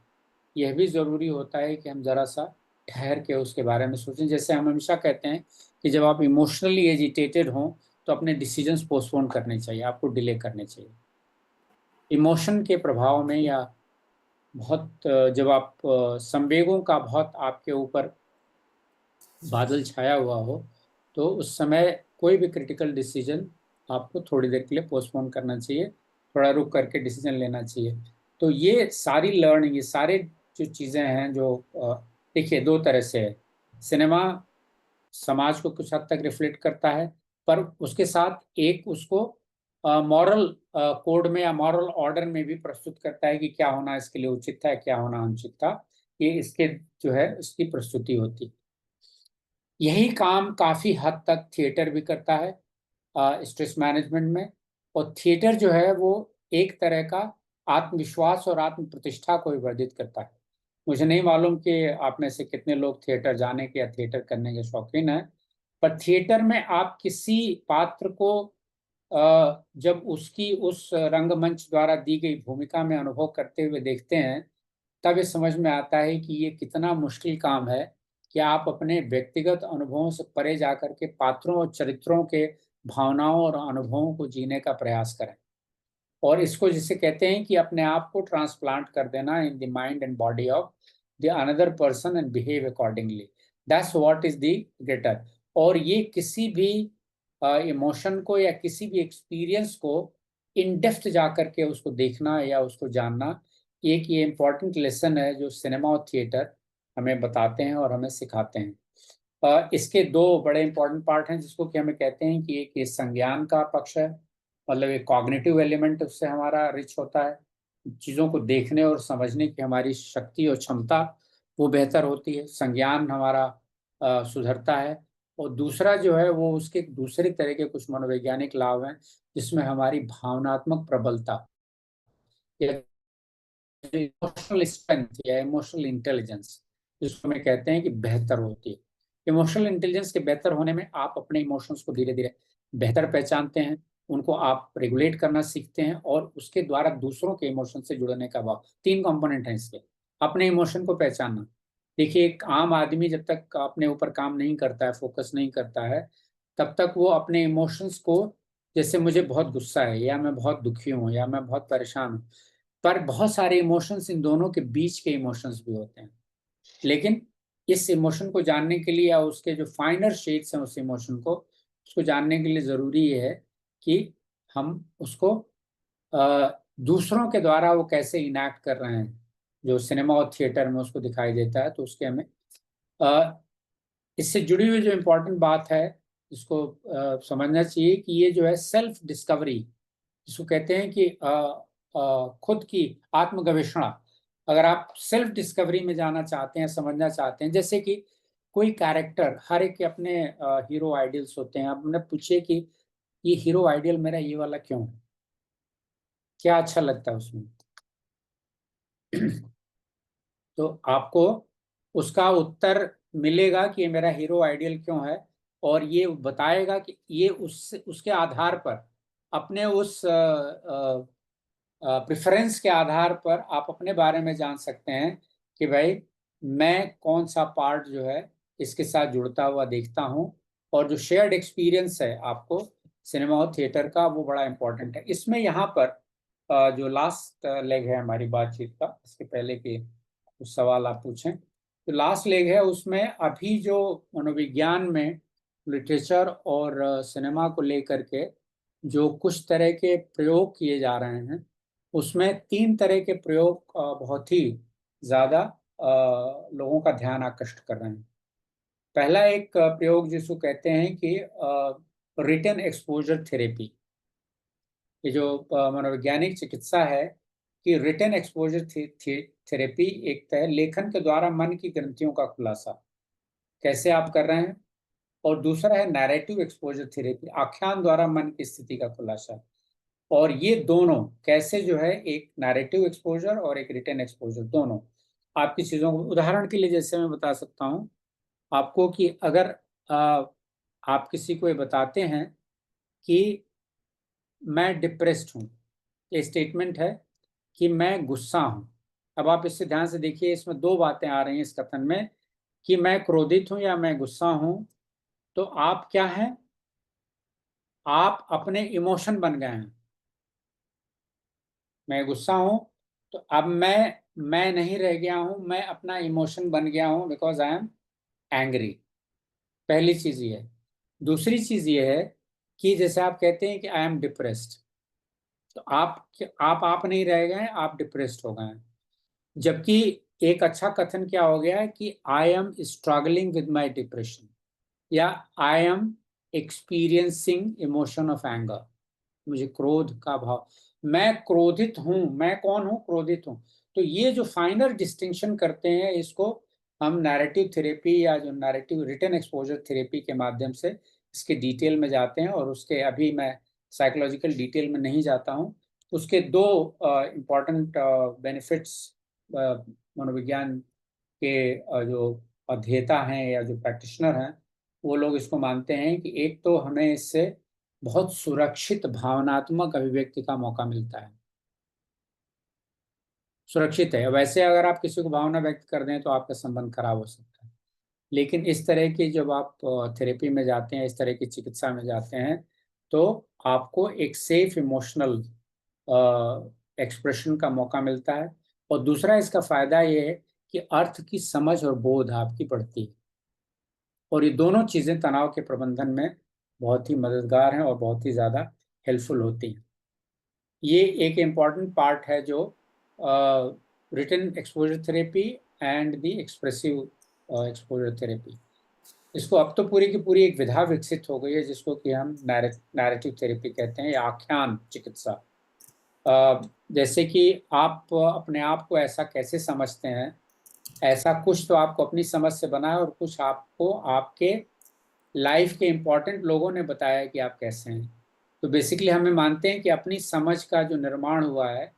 यह भी ज़रूरी होता है कि हम ज़रा सा ठहर के उसके बारे में सोचें। जैसे हम हमेशा कहते हैं कि जब आप इमोशनली एजिटेटेड हों तो अपने डिसीजंस पोस्टपोन करने चाहिए, आपको डिले करने चाहिए। इमोशन के प्रभाव में या बहुत जब आप संवेगों का बहुत आपके ऊपर बादल छाया हुआ हो, तो उस समय कोई भी क्रिटिकल डिसीजन आपको थोड़ी देर के लिए पोस्टपोन करना चाहिए, थोड़ा रुक करके डिसीजन लेना चाहिए। तो ये सारी लर्निंग, ये सारे जो चीज़ें हैं जो देखिए दो तरह से है। सिनेमा समाज को कुछ हद तक रिफ्लेक्ट करता है, पर उसके साथ एक उसको मॉरल कोड में या मॉरल ऑर्डर में भी प्रस्तुत करता है कि क्या होना इसके लिए उचित था, क्या होना अनुचित था। ये इसके जो है इसकी प्रस्तुति होती। यही काम काफी हद तक थिएटर भी करता है स्ट्रेस मैनेजमेंट में। और थिएटर जो है वो एक तरह का आत्मविश्वास और आत्म प्रतिष्ठा को भी वर्धित करता है। मुझे नहीं मालूम कि आप में से कितने लोग थिएटर जाने के या थिएटर करने के शौकीन हैं, पर थिएटर में आप किसी पात्र को जब उसकी उस रंगमंच द्वारा दी गई भूमिका में अनुभव करते हुए देखते हैं, तब ये समझ में आता है कि ये कितना मुश्किल काम है कि आप अपने व्यक्तिगत अनुभवों से परे जाकर के पात्रों और चरित्रों के भावनाओं और अनुभवों को जीने का प्रयास करें। और इसको जिसे कहते हैं कि अपने आप को ट्रांसप्लांट कर देना in the mind and body of the another person and behave accordingly. That's what is the greater. और ये किसी भी इमोशन को या किसी भी एक्सपीरियंस को इन डेप्थ जा करके उसको देखना या उसको जानना, एक ये इम्पॉर्टेंट लेसन है जो सिनेमा और थिएटर हमें बताते हैं और हमें सिखाते हैं। इसके दो बड़े इंपॉर्टेंट पार्ट हैं जिसको कि हमें कहते हैं कि एक ये संज्ञान का पक्ष है, मतलब एक कॉग्निटिव एलिमेंट उससे हमारा रिच होता है, चीज़ों को देखने और समझने की हमारी शक्ति और क्षमता वो बेहतर होती है, संज्ञान हमारा सुधरता है। और दूसरा जो है वो उसके दूसरे तरह के कुछ मनोवैज्ञानिक लाभ हैं, जिसमें हमारी भावनात्मक प्रबलता या इमोशनल स्ट्रेंथ या इमोशनल इंटेलिजेंस, जिसको हम कहते हैं कि बेहतर होती है। इमोशनल इंटेलिजेंस के बेहतर होने में आप अपने इमोशंस को धीरे धीरे बेहतर पहचानते हैं, उनको आप रेगुलेट करना सीखते हैं और उसके द्वारा दूसरों के इमोशन से जुड़ने का भाव। तीन कंपोनेंट हैं इसके। अपने इमोशन को पहचानना। देखिए एक आम आदमी जब तक अपने ऊपर काम नहीं करता है, फोकस नहीं करता है, तब तक वो अपने इमोशंस को, जैसे मुझे बहुत गुस्सा है या मैं बहुत दुखी हूँ या मैं बहुत परेशान हूँ, पर बहुत सारे इमोशंस इन दोनों के बीच के इमोशंस भी होते हैं। लेकिन इस इमोशन को जानने के लिए या उसके जो फाइनर शेड्स हैं उस इमोशन को, उसको जानने के लिए ज़रूरी ये है कि हम उसको दूसरों के द्वारा वो कैसे इनैक्ट कर रहे हैं, जो सिनेमा और थिएटर में उसको दिखाई देता है। तो उसके हमें अ, इससे जुड़ी हुई जो इम्पोर्टेंट बात है जिसको समझना चाहिए कि ये जो है सेल्फ डिस्कवरी, जिसको कहते हैं कि खुद की आत्मगवेषणा। अगर आप सेल्फ डिस्कवरी में जाना चाहते हैं, समझना चाहते हैं, जैसे कि कोई कैरेक्टर, हर एक के अपने हीरो आइडियल्स होते हैं। अब हमने पूछे कि ये हीरो आइडियल मेरा ये वाला क्यों है, क्या अच्छा लगता है उसमें। तो आपको उसका उत्तर मिलेगा कि ये मेरा हीरो आइडियल क्यों है, और ये बताएगा कि ये उसके आधार पर अपने उस प्रेफरेंस के आधार पर आप अपने बारे में जान सकते हैं कि भाई मैं कौन सा पार्ट जो है इसके साथ जुड़ता हुआ देखता हूँ। और जो शेयर्ड एक्सपीरियंस है आपको सिनेमा और थिएटर का, वो बड़ा इंपॉर्टेंट है इसमें। यहाँ पर जो लास्ट लेग है हमारी बातचीत का, इसके पहले के कुछ सवाल आप पूछें, जो लास्ट लेग है उसमें अभी जो मनोविज्ञान में लिटरेचर और सिनेमा को लेकर के जो कुछ तरह के प्रयोग किए जा रहे हैं, उसमें तीन तरह के प्रयोग बहुत ही ज्यादा लोगों का ध्यान आकृष्ट कर रहे हैं। पहला एक प्रयोग जिसको कहते हैं कि रिटन एक्सपोजर थेरेपी। ये जो मनोवैज्ञानिक चिकित्सा है कि रिटन एक्सपोजर थेरेपी एक है लेखन के द्वारा मन की ग्रंथियों का खुलासा कैसे आप कर रहे हैं। और दूसरा है नैरेटिव एक्सपोजर थेरेपी, आख्यान द्वारा मन की स्थिति का खुलासा। और ये दोनों कैसे जो है, एक नैरेटिव एक्सपोजर और एक रिटन एक्सपोजर, दोनों आपकी चीज़ों को, उदाहरण के लिए जैसे मैं बता सकता हूँ आपको कि अगर आप किसी को ये बताते हैं कि मैं डिप्रेस्ड हूँ, ये स्टेटमेंट है कि मैं गुस्सा हूँ। अब आप इससे ध्यान से देखिए, इसमें दो बातें आ रही हैं इस कथन में कि मैं क्रोधित हूँ या मैं गुस्सा हूँ। तो आप क्या हैं, आप अपने इमोशन बन गए हैं। मैं गुस्सा हूं तो अब मैं मैं नहीं रह गया हूं, मैं अपना इमोशन बन गया हूं बिकॉज आई एम एंग्री। पहली चीज ये है। दूसरी चीज ये है कि जैसे आप कहते हैं कि आई एम डिप्रेस्ड, तो आप नहीं रह गए हैं, आप डिप्रेस्ड हो गए हैं। जबकि एक अच्छा कथन क्या हो गया है कि I am struggling with my depression, या I am experiencing emotion of anger. मुझे क्रोध का भाव, मैं क्रोधित हूं। मैं कौन हूं? क्रोधित हूं। तो ये जो फाइनल डिस्टिंक्शन करते हैं, इसको हम नैरेटिव थेरेपी या जो नैरेटिव रिटन एक्सपोजर थेरेपी के माध्यम से इसके डिटेल में जाते हैं। और उसके अभी मैं साइकोलॉजिकल डिटेल में नहीं जाता हूं। उसके दो इम्पॉर्टेंट बेनिफिट्स मनोविज्ञान के जो अध्येता हैं या जो प्रैक्टिशनर हैं, वो लोग इसको मानते हैं कि एक तो हमें इससे बहुत सुरक्षित भावनात्मक अभिव्यक्ति का मौका मिलता है। सुरक्षित है। वैसे अगर आप किसी को भावना व्यक्त कर दें तो आपका संबंध खराब हो सकता है। लेकिन इस तरह की जब आप थेरेपी में जाते हैं, इस तरह की चिकित्सा में जाते हैं, तो आपको एक सेफ इमोशनल एक्सप्रेशन का मौका मिलता है। और दूसरा इसका फायदा ये है कि अर्थ की समझ और बोध आपकी बढ़ती है। और ये दोनों चीजें तनाव के प्रबंधन में बहुत ही मददगार हैं और बहुत ही ज्यादा हेल्पफुल होती हैं। ये एक इम्पॉर्टेंट पार्ट है जो written exposure therapy and the expressive exposure therapy. इसको अब तो पूरी की पूरी एक विधा विकसित हो गई है जिसको कि हम नैरेटिव थेरेपी कहते हैं, या आख्यान चिकित्सा। जैसे कि आप अपने आप को ऐसा कैसे समझते हैं, ऐसा कुछ तो आपको अपनी समझ से बना है और कुछ आपको आपके लाइफ के इम्पोर्टेंट लोगों ने बताया कि आप कैसे हैं। तो बेसिकली हमें मानते हैं कि अपनी समझ का जो निर्माण हुआ है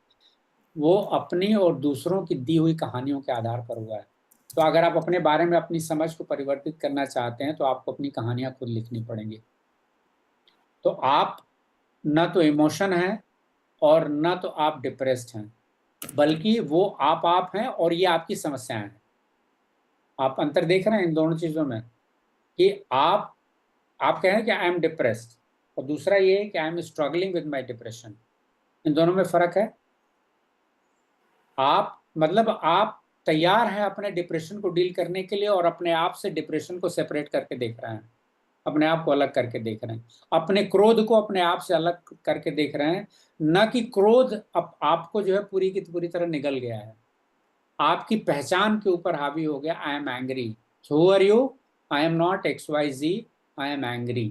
वो अपनी और दूसरों की दी हुई कहानियों के आधार पर हुआ है। तो अगर आप अपने बारे में अपनी समझ को परिवर्तित करना चाहते हैं तो आपको अपनी कहानियां खुद लिखनी पड़ेंगी। तो आप न तो इमोशन हैं और न तो आप डिप्रेस्ड हैं, बल्कि वो आप हैं और ये आपकी समस्याएं हैं। आप अंतर देख रहे हैं इन दोनों चीजों में कि आप कह रहे हैं कि आई एम डिप्रेस्ड, और दूसरा ये है कि I am struggling with my depression. इन दोनों में फर्क है। आप मतलब आप तैयार हैं अपने डिप्रेशन को डील करने के लिए और अपने आप से डिप्रेशन को सेपरेट करके देख रहे हैं, अपने आप को अलग करके देख रहे हैं, अपने क्रोध को अपने आप से अलग करके देख रहे हैं। न कि क्रोध आपको जो है पूरी की पूरी तरह निगल गया है, आपकी पहचान के ऊपर हावी हो गया। I am angry. Who are you? I am not X Y Z, I am angry.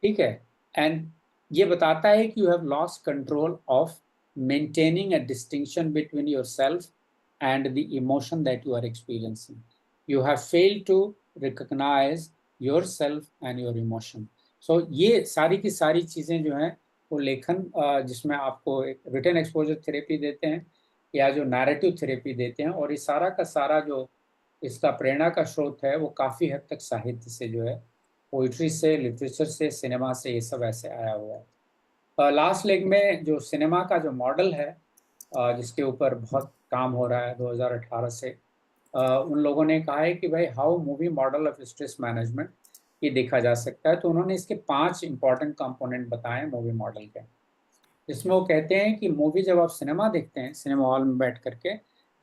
ठीक है। एंड ये बताता है कि you have lost control of maintaining a distinction between yourself and the emotion that you are experiencing. You have failed to recognise yourself and your emotion. So ये सारी की सारी चीजें जो हैं वो लेखन जिसमें आपको एक रिटन एक्सपोजर थेरेपी देते हैं या जो नैरेटिव थेरेपी देते हैं, और ये सारा का सारा जो इसका प्रेरणा का स्रोत है वो काफी हद तक साहित्य से जो है, पोइट्री से, लिटरेचर से, सिनेमा से, ये सब ऐसे आया हुआ है। लास्ट लेग में जो सिनेमा का जो मॉडल है जिसके ऊपर बहुत काम हो रहा है 2018 से, उन लोगों ने कहा है कि भाई how movie model of stress management ये देखा जा सकता है। तो उन्होंने इसके 5 इंपॉर्टेंट कंपोनेंट बताए मूवी मॉडल के, जिसमें वो कहते हैं कि मूवी जब आप सिनेमा देखते हैं सिनेमा हॉल में बैठ करके,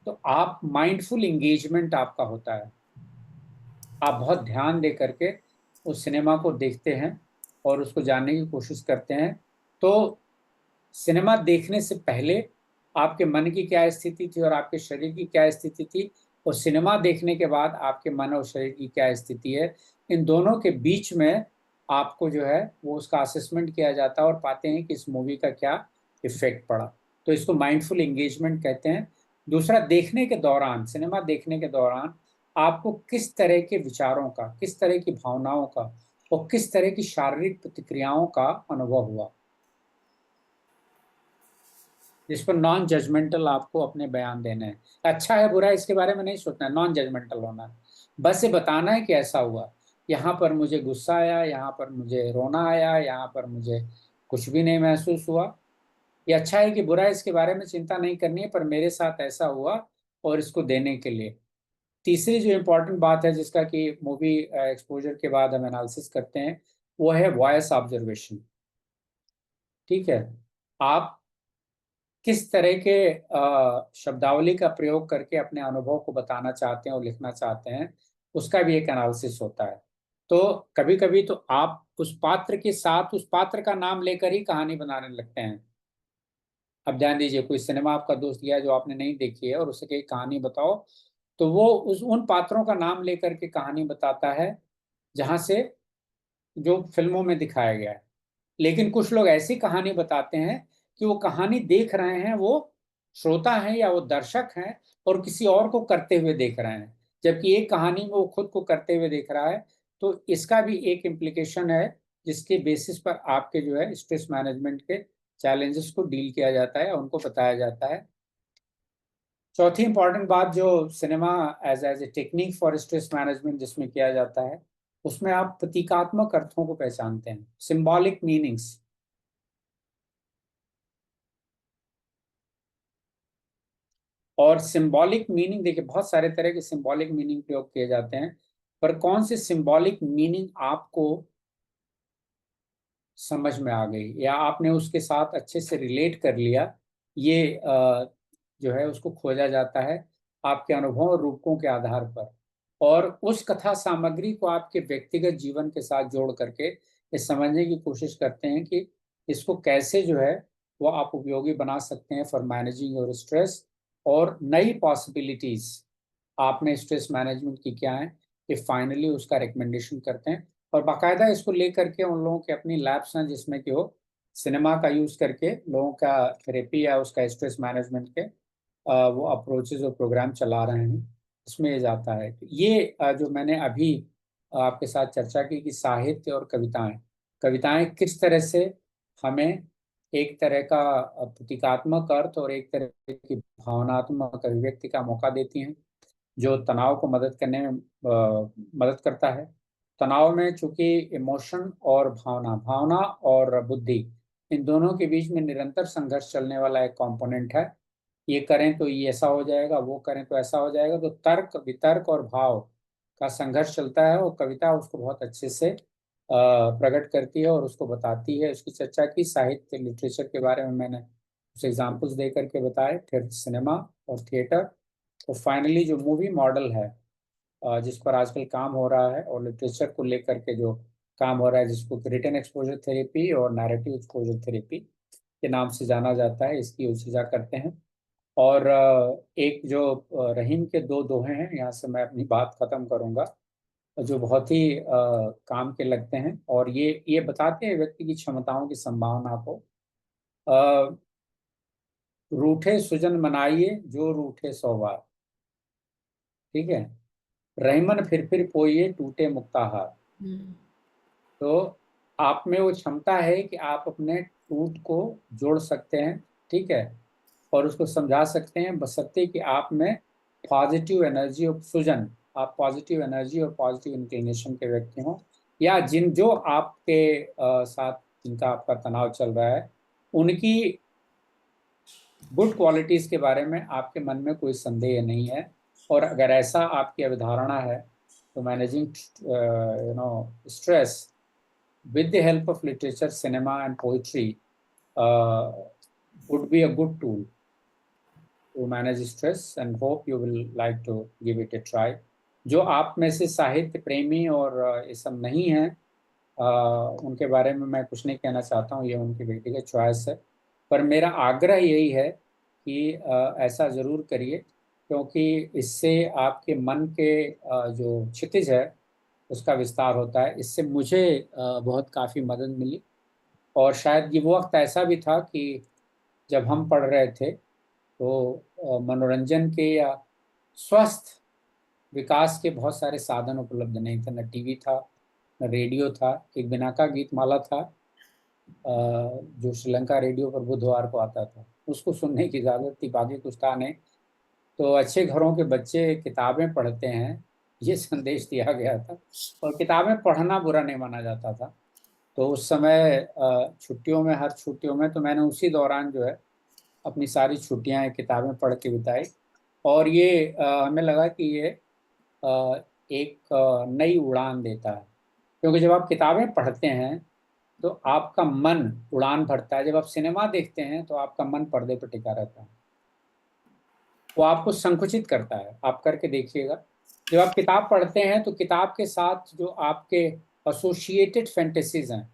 तो आप माइंडफुल इंगेजमेंट आपका होता है। आप बहुत ध्यान दे करके उस सिनेमा को देखते हैं और उसको जानने की कोशिश करते हैं। तो सिनेमा देखने से पहले आपके मन की क्या स्थिति थी और आपके शरीर की क्या स्थिति थी, और सिनेमा देखने के बाद आपके मन और शरीर की क्या स्थिति है, इन दोनों के बीच में आपको जो है वो उसका असेसमेंट किया जाता है और पाते हैं कि इस मूवी का क्या इफेक्ट पड़ा। तो इसको माइंडफुल एंगेजमेंट कहते हैं। दूसरा, देखने के दौरान, सिनेमा देखने के दौरान आपको किस तरह के विचारों का, किस तरह की भावनाओं का और किस तरह की शारीरिक प्रतिक्रियाओं का अनुभव हुआ, जिस पर नॉन जजमेंटल आपको अपने बयान देने हैं। अच्छा है बुरा है इसके बारे में नहीं सोचना है, नॉन जजमेंटल होना है। बस ये बताना है कि ऐसा हुआ, यहाँ पर मुझे गुस्सा आया, यहाँ पर मुझे रोना आया, यहाँ पर मुझे कुछ भी नहीं महसूस हुआ। ये अच्छा है कि बुरा है इसके बारे में चिंता नहीं करनी है, पर मेरे साथ ऐसा हुआ और इसको देने के लिए। तीसरी जो इम्पोर्टेंट बात है जिसका कि मूवी एक्सपोजर के बाद हम एनालिसिस करते हैं, वो है वॉइस ऑब्जर्वेशन। ठीक है। आप किस तरह के शब्दावली का प्रयोग करके अपने अनुभव को बताना चाहते हैं और लिखना चाहते हैं, उसका भी एक एनालिसिस होता है। तो कभी कभी तो आप उस पात्र के साथ उस पात्र का नाम लेकर ही कहानी बनाने लगते हैं। अब ध्यान दीजिए, कोई सिनेमा आपका दोस्त गया जो आपने नहीं देखी है और उसे कही कहानी बताओ, तो वो उस उन पात्रों का नाम लेकर के कहानी बताता है जहां से जो फिल्मों में दिखाया गया है। लेकिन कुछ लोग ऐसी कहानी बताते हैं कि वो कहानी देख रहे हैं, वो श्रोता हैं या वो दर्शक हैं और किसी और को करते हुए देख रहे हैं, जबकि एक कहानी में वो खुद को करते हुए देख रहा है। तो इसका भी एक इम्प्लीकेशन है जिसके बेसिस पर आपके जो है स्ट्रेस मैनेजमेंट के चैलेंजेस को डील किया जाता है, उनको बताया जाता है। चौथी इंपॉर्टेंट बात जो cinema as as a technique for stress management जिसमें किया जाता है, उसमें आप प्रतीकात्मक अर्थों को पहचानते हैं, सिंबॉलिक मीनिंग्स। और सिंबॉलिक मीनिंग देखिए, बहुत सारे तरह के सिंबॉलिक मीनिंग प्रयोग किए जाते हैं, पर कौन से सिंबॉलिक मीनिंग आपको समझ में आ गई या आपने उसके साथ अच्छे से रिलेट कर लिया, ये जो है उसको खोजा जाता है आपके अनुभव और रूपों के आधार पर। और उस कथा सामग्री को आपके व्यक्तिगत जीवन के साथ जोड़ करके ये समझने की कोशिश करते हैं कि इसको कैसे जो है वो आप उपयोगी बना सकते हैं फॉर मैनेजिंग योर स्ट्रेस। और नई पॉसिबिलिटीज आपने स्ट्रेस मैनेजमेंट की क्या है, ये फाइनली उसका रिकमेंडेशन करते हैं। और बाकायदा इसको लेकर के उन लोगों के अपनी लैब्स हैं जिसमें कि वो सिनेमा का यूज करके लोगों का थेरेपी या उसका स्ट्रेस मैनेजमेंट के वो अप्रोचेज और प्रोग्राम चला रहे हैं। इसमें ये जाता है तो ये जो मैंने अभी आपके साथ चर्चा की कि साहित्य और कविताएं, कविताएं किस तरह से हमें एक तरह का प्रतीकात्मक अर्थ और एक तरह की भावनात्मक अभिव्यक्ति का मौका देती हैं, जो तनाव को मदद करने में मदद करता है। तनाव में चूंकि इमोशन और भावना भावना और बुद्धि, इन दोनों के बीच में निरंतर संघर्ष चलने वाला एक कंपोनेंट है। ये करें तो ये ऐसा हो जाएगा, वो करें तो ऐसा हो जाएगा, तो तर्क वितर्क और भाव का संघर्ष चलता है और कविता उसको बहुत अच्छे से प्रकट करती है और उसको बताती है। उसकी चर्चा की साहित्य लिटरेचर के बारे में मैंने उसे एग्जाम्पल्स दे करके बताए, फिर सिनेमा और थिएटर, तो फाइनली जो मूवी मॉडल है जिस पर आजकल काम हो रहा है और लिटरेचर को लेकर के जो काम हो रहा है जिसको रिटन एक्सपोजर थेरेपी और नैरेटिव एक्सपोजर थेरेपी के नाम से जाना जाता है, इसकी उचिता करते हैं। और एक जो रहीम के दो दोहे हैं, यहाँ से मैं अपनी बात खत्म करूंगा, जो बहुत ही काम के लगते हैं और ये बताते हैं व्यक्ति की क्षमताओं की संभावना को। अ, रूठे सुजन मनाइए जो रूठे सौ बार, ठीक है, रहीमन फिर पोइए टूटे मुक्ताहार। तो आप में वो क्षमता है कि आप अपने टूट को जोड़ सकते हैं, ठीक है, और उसको समझा सकते हैं, बशर्ते कि आप में पॉजिटिव एनर्जी और सृजन, आप पॉजिटिव एनर्जी और पॉजिटिव इंक्लिनेशन के व्यक्ति हों, या जिन जो आपके साथ जिनका आपका तनाव चल रहा है उनकी गुड क्वालिटीज के बारे में आपके मन में कोई संदेह नहीं है। और अगर ऐसा आपकी अवधारणा है तो managing stress with the help of literature, cinema, and poetry would be a good tool to manage stress, and hope you will like to give it a try. जो आप में से साहित्य प्रेमी और ये सब नहीं है, उनके बारे में मैं कुछ नहीं कहना चाहता हूँ, ये उनकी व्यक्तिगत चॉइस है। पर मेरा आग्रह यही है कि ऐसा ज़रूर करिए, क्योंकि इससे आपके मन के जो क्षितिज है उसका विस्तार होता है। इससे मुझे बहुत काफ़ी मदद मिली। और शायद ये वो वक्त ऐसा भी था कि जब हम पढ़ रहे थे तो मनोरंजन के या स्वस्थ विकास के बहुत सारे साधन उपलब्ध नहीं थे, न टीवी था, न रेडियो था। एक बिनाका गीत माला था जो श्रीलंका रेडियो पर बुधवार को आता था, उसको सुनने की इजाज़त थी, बाकी कुछ था नहीं। तो अच्छे घरों के बच्चे किताबें पढ़ते हैं, ये संदेश दिया गया था, और किताबें पढ़ना बुरा नहीं माना जाता था। तो उस समय छुट्टियों में, हर छुट्टियों में, तो मैंने उसी दौरान जो है अपनी सारी छुट्टियां किताबें पढ़ के बिताई। और ये हमें लगा कि ये एक नई उड़ान देता है, क्योंकि जब आप किताबें पढ़ते हैं तो आपका मन उड़ान भरता है। जब आप सिनेमा देखते हैं तो आपका मन पर्दे पर टिका रहता है, वो आपको संकुचित करता है। आप करके देखिएगा। जब आप किताब पढ़ते हैं तो किताब के साथ जो आपके एसोसिएटेड फैंटेसीज हैं,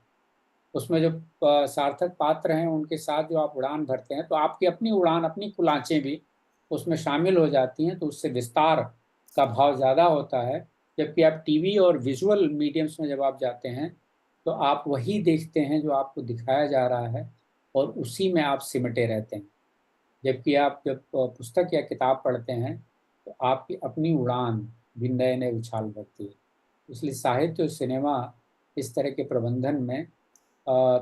उसमें जो सार्थक पात्र हैं उनके साथ जो आप उड़ान भरते हैं, तो आपकी अपनी उड़ान, अपनी कुलांचें भी उसमें शामिल हो जाती हैं, तो उससे विस्तार का भाव ज़्यादा होता है। जबकि आप टीवी और विजुअल मीडियम्स में जब आप जाते हैं तो आप वही देखते हैं जो आपको दिखाया जा रहा है, और उसी में आप सिमटे रहते हैं। जबकि आप जब पुस्तक या किताब पढ़ते हैं तो आपकी अपनी उड़ान भी नए नए उछाल भरती है। इसलिए साहित्य और सिनेमा इस तरह के प्रबंधन में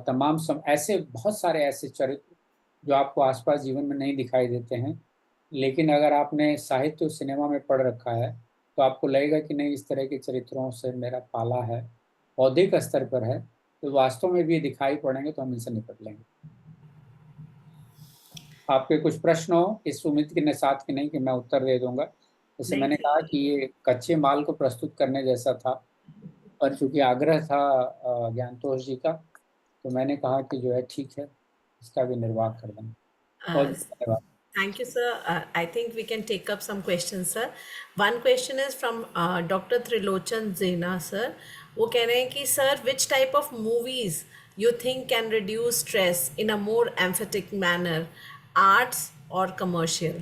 तमाम ऐसे बहुत सारे ऐसे चरित्र जो आपको आसपास जीवन में नहीं दिखाई देते हैं, लेकिन अगर आपने साहित्य और सिनेमा में पढ़ रखा है तो आपको लगेगा कि नहीं, इस तरह के चरित्रों से मेरा पाला है, बौद्धिक स्तर पर है, तो वास्तव में भी दिखाई पड़ेंगे तो हम इनसे निपट लेंगे। आपके कुछ प्रश्न हो, इस उम्मीद के साथ कि नहीं कि मैं उत्तर दे दूंगा। जैसे नहीं मैंने कहा सर। कि ये कच्चे माल को प्रस्तुत करने जैसा था, पर चूंकि आग्रह था ज्ञानतोष जी का, तो मैंने कहा कि जो है ठीक है, इसका भी निर्वाह कर देंगे। बहुत Uh, धन्यवाद। Thank you, sir. I think we can take up some questions, sir. One question is from Dr. Trilochan Zena, sir. वो कह रहे हैं कि sir, which type of movies you think can reduce stress in a more emphatic manner, arts or commercial?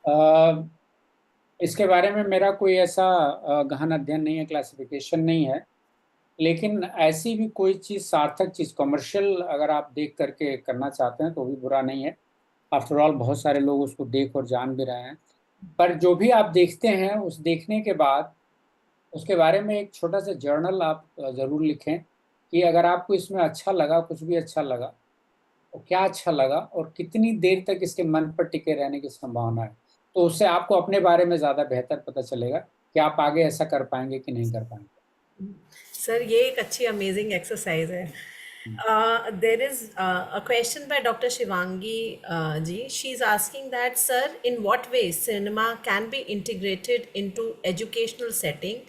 अ, इसके बारे में मेरा कोई ऐसा गहन अध्ययन नहीं है, क्लासिफिकेशन नहीं है, लेकिन ऐसी भी कोई चीज़, सार्थक चीज़, कमर्शियल अगर आप देख करके करना चाहते हैं तो भी बुरा नहीं है। आफ्टर ऑल बहुत सारे लोग उसको देख और जान भी रहे हैं। पर जो भी आप देखते हैं, उस देखने के बाद उसके बारे में एक छोटा सा जर्नल आप ज़रूर लिखें कि अगर आपको इसमें अच्छा लगा, कुछ भी अच्छा लगा, तो क्या अच्छा लगा और कितनी देर तक इसके मन पर टिके रहने की संभावना है। तो उससे आपको अपने बारे में ज़्यादा बेहतर पता चलेगा कि आप आगे ऐसा कर पाएंगे कि नहीं कर पाएंगे। सर ये एक अच्छी अमेजिंग एक्सरसाइज है. There is a question by Dr. Shivangi ji. She's asking that, sir, in what ways cinema can be integrated into educational setting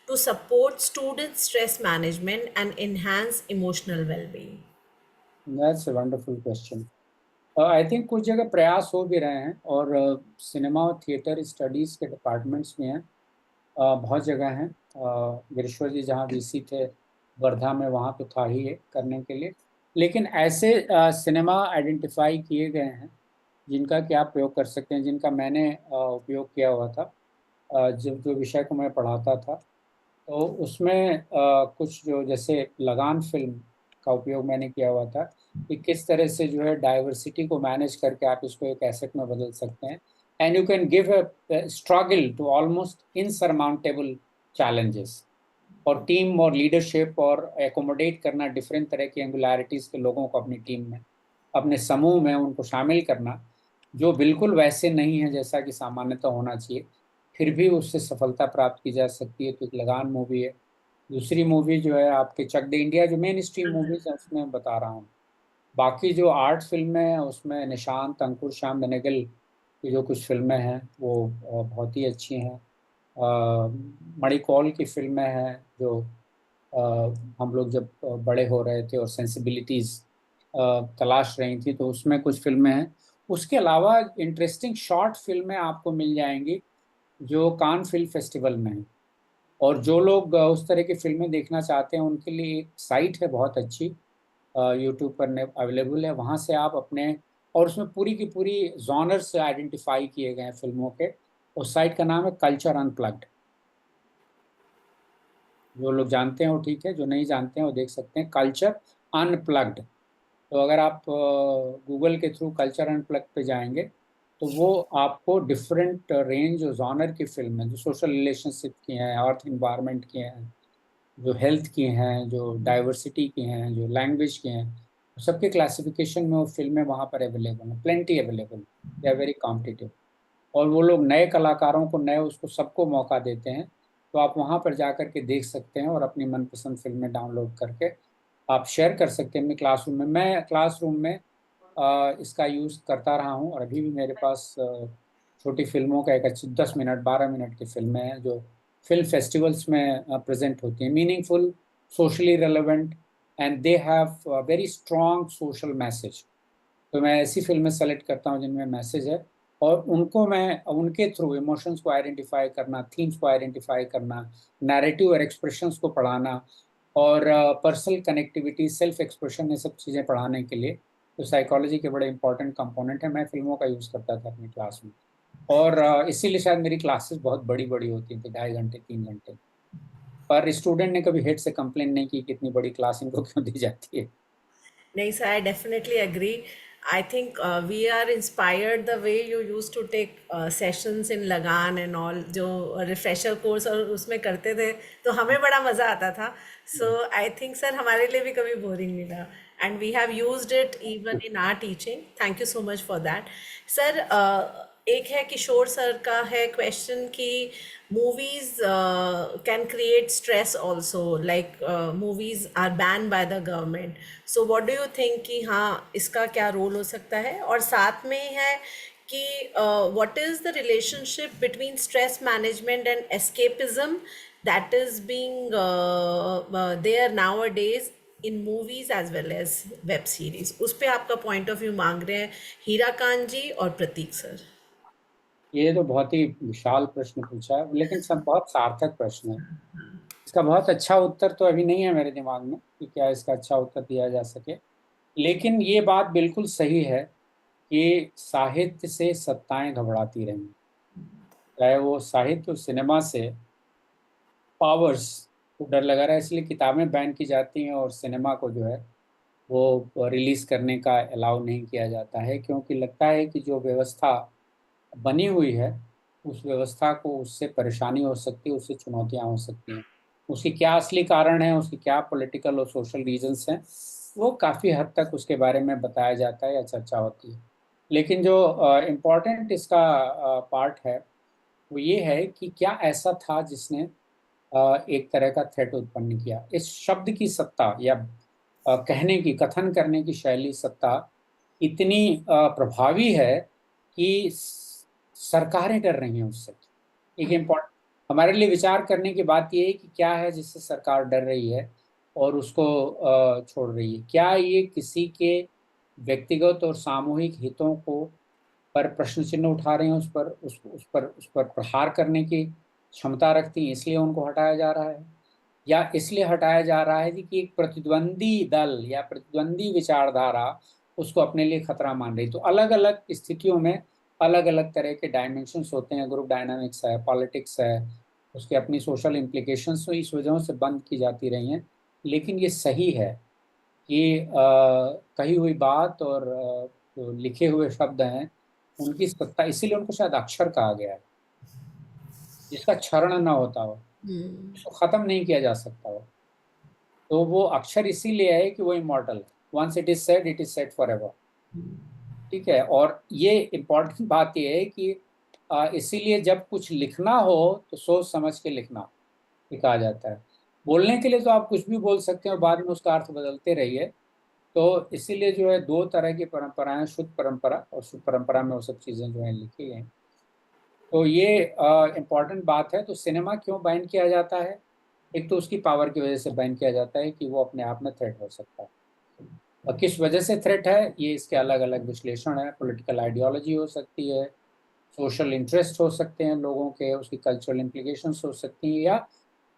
to support student stress management and enhance emotional well-being? That's a wonderful question. I think कुछ जगह प्रयास हो भी रहे हैं, और सिनेमा और थिएटर स्टडीज़ के डिपार्टमेंट्स भी हैं। बहुत जगह हैं। गिरीश्वर जी जहाँ वीसी थे वर्धा में, वहाँ तो था ही ये करने के लिए। लेकिन ऐसे सिनेमा आइडेंटिफाई किए गए हैं जिनका कि आप प्रयोग कर सकते हैं, जिनका मैंने उपयोग किया हुआ था जब जो विषय को मैं पढ़ाता था। तो उसमें कुछ जो, जैसे लगान फिल्म का उपयोग मैंने किया हुआ था कि किस तरह से जो है डाइवर्सिटी को मैनेज करके आप इसको एक एसेट में बदल सकते हैं, and you can give a struggle to almost insurmountable challenges, और टीम और लीडरशिप और एकोमोडेट करना डिफरेंट तरह की एंगुलरिटीज़ के लोगों को अपनी टीम में, अपने समूह में उनको शामिल करना, जो बिल्कुल वैसे नहीं है जैसा कि सामान्यतः होना चाहिए, फिर भी उससे सफलता प्राप्त की जा सकती है। तो एक लगान मूवी है। दूसरी मूवी जो है आपके चक दे इंडिया, जो मेन स्ट्रीम मूवीज है उसमें बता रहा हूँ। बाकी जो आर्ट फिल्में हैं उसमें निशांत, अंकुर, श्याम बेनेगल की जो कुछ फिल्में हैं वो बहुत ही अच्छी हैं। मणिकौल की फिल्में हैं जो अ, हम लोग जब बड़े हो रहे थे और सेंसिबिलिटीज़ तलाश रही थी, तो उसमें कुछ फिल्में हैं। उसके अलावा इंटरेस्टिंग शॉर्ट फिल्में आपको मिल जाएंगी जो कान फिल्म फेस्टिवल में हैं। और जो लोग उस तरह की फिल्में देखना चाहते हैं उनके लिए एक साइट है बहुत अच्छी, यूट्यूब पर अवेलेबल है। वहाँ से आप अपने, और उसमें पूरी की पूरी जॉनर से आइडेंटिफाई किए गए हैं फिल्मों के। उस साइट का नाम है कल्चर अनप्लग्ड। जो लोग जानते हैं वो ठीक है, जो नहीं जानते हैं वो देख सकते हैं, कल्चर अनप्लग्ड। तो अगर आप गूगल के थ्रू कल्चर अनप्लग्ड पे जाएंगे तो वो आपको डिफरेंट रेंज और जॉनर की फिल्म है, जो सोशल रिलेशनशिप की हैं, अर्थ इन्वायरमेंट की हैं, जो हेल्थ की हैं, जो डाइवर्सिटी की हैं, जो लैंग्वेज की हैं, सबके क्लासिफिकेशन में वो फिल्में वहाँ पर अवेलेबल हैं, plenty available. They are very competitive. और वो लोग नए कलाकारों को, नए उसको सबको मौका देते हैं। तो आप वहाँ पर जा कर के देख सकते हैं और अपनी मनपसंद फिल्में डाउनलोड करके आप शेयर कर सकते हैं अपने क्लासरूम में। मैं क्लासरूम में इसका यूज़ करता रहा हूँ, और अभी भी मेरे पास छोटी फिल्मों का एक अच्छी 10 मिनट 12 मिनट की फिल्में हैं जो फिल्म फेस्टिवल्स में प्रेजेंट होती हैं, meaningful, socially relevant, and they have very strong social message. तो मैं ऐसी फिल्में सेलेक्ट करता हूँ जिनमें मैसेज है, और उनको मैं उनके थ्रू इमोशंस को आइडेंटिफाई करना, थीम्स को आइडेंटिफाई करना, नैरेटिव और एक्सप्रेशंस को पढ़ाना, और पर्सनल कनेक्टिविटी, सेल्फ एक्सप्रेशन, ये सब चीज़ें पढ़ाने के लिए तो साइकोलॉजी के बड़े इंपॉर्टेंट कंपोनेंट है। मैं फिल्मों का यूज़ करता था अपनी क्लास में, और इसीलिए शायद मेरी क्लासेस बहुत बड़ी बड़ी होती थी, 2.5 घंटे 3 घंटे। पर स्टूडेंट ने कभी हेड से कंप्लेन नहीं की कि इतनी बड़ी क्लास इनको क्यों दी जाती है। नहीं sir, I definitely agree. I think we are inspired the way you use to take sessions in Lagaan and all, जो रिफ्रेशर कोर्स और उसमें करते थे, तो हमें बड़ा मज़ा आता था। सो आई थिंक सर हमारे लिए भी कभी बोरिंग नहीं रहा, and we have used it even in our teaching. Thank you so much for that sir. एक है किशोर सर का है क्वेश्चन कि movies can create stress also, like movies are banned by the government. So what do you think कि हाँ इसका क्या रोल हो सकता है? और साथ में है कि what is the relationship between stress management and escapism that is being there nowadays in movies as well as web series? उस पे आपका point of view मांग रहे हैं हीराकांत जी और प्रतीक सर। ये तो बहुत ही विशाल प्रश्न पूछा है, लेकिन सब बहुत सार्थक प्रश्न है। इसका बहुत अच्छा उत्तर तो अभी नहीं है मेरे दिमाग में कि क्या इसका अच्छा उत्तर दिया जा सके, लेकिन ये बात बिल्कुल सही है कि साहित्य से सत्ताएं घबराती रही, चाहे वो साहित्य और सिनेमा से पावर्स को डर लगा रहा है, इसलिए किताबें बैन की जाती हैं और सिनेमा को जो है वो रिलीज करने का अलाउ नहीं किया जाता है, क्योंकि लगता है कि जो व्यवस्था बनी हुई है उस व्यवस्था को, उससे परेशानी हो सकती है, उससे चुनौतियां हो सकती हैं। उसकी क्या असली कारण है, उसकी क्या पॉलिटिकल और सोशल रीजंस हैं, वो काफ़ी हद तक उसके बारे में बताया जाता है या चर्चा होती है। लेकिन जो इम्पोर्टेंट इसका पार्ट है वो ये है कि क्या ऐसा था जिसने एक तरह का थ्रेट उत्पन्न किया। इस शब्द की सत्ता या कहने की, कथन करने की शैली, सत्ता इतनी प्रभावी है कि सरकारें डर रही हैं उससे। एक इम्पोर्टेंट हमारे लिए विचार करने की बात यह है कि क्या है जिससे सरकार डर रही है और उसको छोड़ रही है। क्या ये किसी के व्यक्तिगत और सामूहिक हितों को पर प्रश्न चिन्ह उठा रहे हैं, उस पर प्रहार करने की क्षमता रखती हैं, इसलिए उनको हटाया जा रहा है, या इसलिए हटाया जा रहा है कि एक प्रतिद्वंदी दल या प्रतिद्वंदी विचारधारा उसको अपने लिए खतरा मान रही। तो अलग अलग स्थितियों में अलग अलग तरह के डायमेंशंस होते हैं, ग्रुप डायनामिक्स है, पॉलिटिक्स है, उसके अपनी सोशल इम्प्लीकेशंस, तो इस वजहों से बंद की जाती रही हैं। लेकिन ये सही है कि कही हुई बात और जो लिखे हुए शब्द हैं उनकी सत्ता, इसीलिए उनको शायद अक्षर कहा गया है, जिसका क्षरण न होता हो, उसको खत्म नहीं किया जा सकता हो। तो वो अक्षर इसीलिए है कि वो इमॉर्टल है। Once it is said forever. ठीक है, और ये इम्पोर्टेंट बात ये है कि इसीलिए जब कुछ लिखना हो तो सोच समझ के लिखना, ये कहा जाता है। बोलने के लिए तो आप कुछ भी बोल सकते हैं और बाद में उसका अर्थ बदलते रहिए। तो इसीलिए जो है दो तरह की परंपराएं, शुद्ध परंपरा और शुद्ध परंपरा में वो सब चीज़ें जो है लिखी हैं। तो ये इम्पॉर्टेंट बात है। तो सिनेमा क्यों बैन किया जाता है? एक तो उसकी पावर की वजह से बैन किया जाता है कि वो अपने आप में थ्रेट हो सकता है। और किस वजह से थ्रेट है, ये इसके अलग अलग विश्लेषण है। पॉलिटिकल आइडियोलॉजी हो सकती है, सोशल इंटरेस्ट हो सकते हैं लोगों के, उसकी कल्चरल इम्प्लीकेशंस हो सकती हैं, या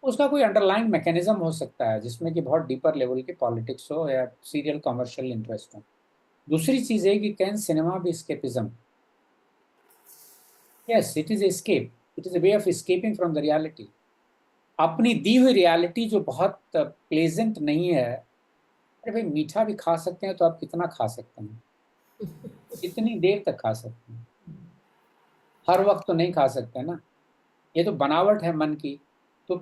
उसका कोई अंडरलाइंग मैकेनिज्म हो सकता है जिसमें कि बहुत डीपर लेवल की पॉलिटिक्स हो या सीरियल कमर्शियल इंटरेस्ट हो। दूसरी चीज़ है कि कैन सिनेमा भी escapism? Yes, it is escape. It is a way of escaping from the reality. अपनी दी हुई रियलिटी जो बहुत प्लेजेंट नहीं है। अरे भाई, मीठा भी खा सकते हैं तो आप कितना खा सकते हैं, कितनी देर तक खा सकते हैं, हर वक्त तो नहीं खा सकते ना। ये तो बनावट है मन की। तो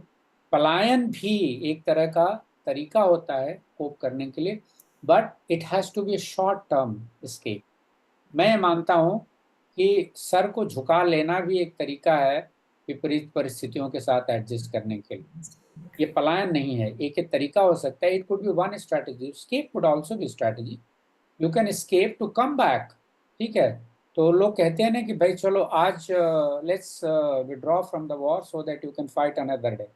पलायन भी एक तरह का तरीका होता है कोप करने के लिए, but it has to be short term escape। मैं मानता हूं कि सर को झुका लेना भी एक तरीका है विपरीत परिस्थितियों के साथ एडजस्ट करने के लिए। ये पलायन नहीं है, एक तरीका हो सकता है। It could be one strategy, escape could also be strategy. You can escape to come back. ठीक है, तो लोग कहते हैं ना कि भाई चलो आज let's withdraw from the war so that you can fight another day.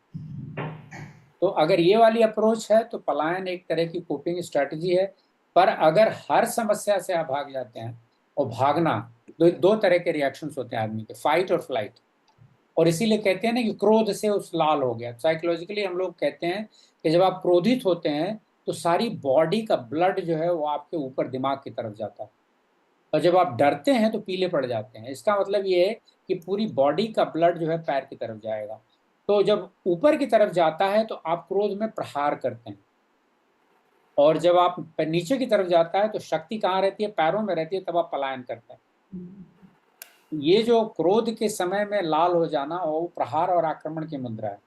तो अगर ये वाली अप्रोच है तो पलायन एक तरह की कोपिंग स्ट्रेटजी है। पर अगर हर समस्या से आप भाग जाते हैं, और भागना, दो तरह के रिएक्शंस होते हैं आदमी के, फाइट और फ्लाइट। और इसीलिए कहते हैं ना कि क्रोध से उस लाल हो गया। साइकोलॉजिकली हम लोग कहते हैं कि जब आप क्रोधित होते हैं तो सारी बॉडी का ब्लड जो है वो आपके ऊपर दिमाग की तरफ जाता है, और जब आप डरते हैं तो पीले पड़ जाते हैं। इसका मतलब ये है कि पूरी बॉडी का ब्लड जो है पैर की तरफ जाएगा। तो जब ऊपर की तरफ जाता है तो आप क्रोध में प्रहार करते हैं, और जब आप नीचे की तरफ जाता है तो शक्ति कहाँ रहती है? पैरों में रहती है, तब आप पलायन करते हैं। ये जो क्रोध के समय में लाल हो जाना, वो प्रहार और आक्रमण की मुद्रा है।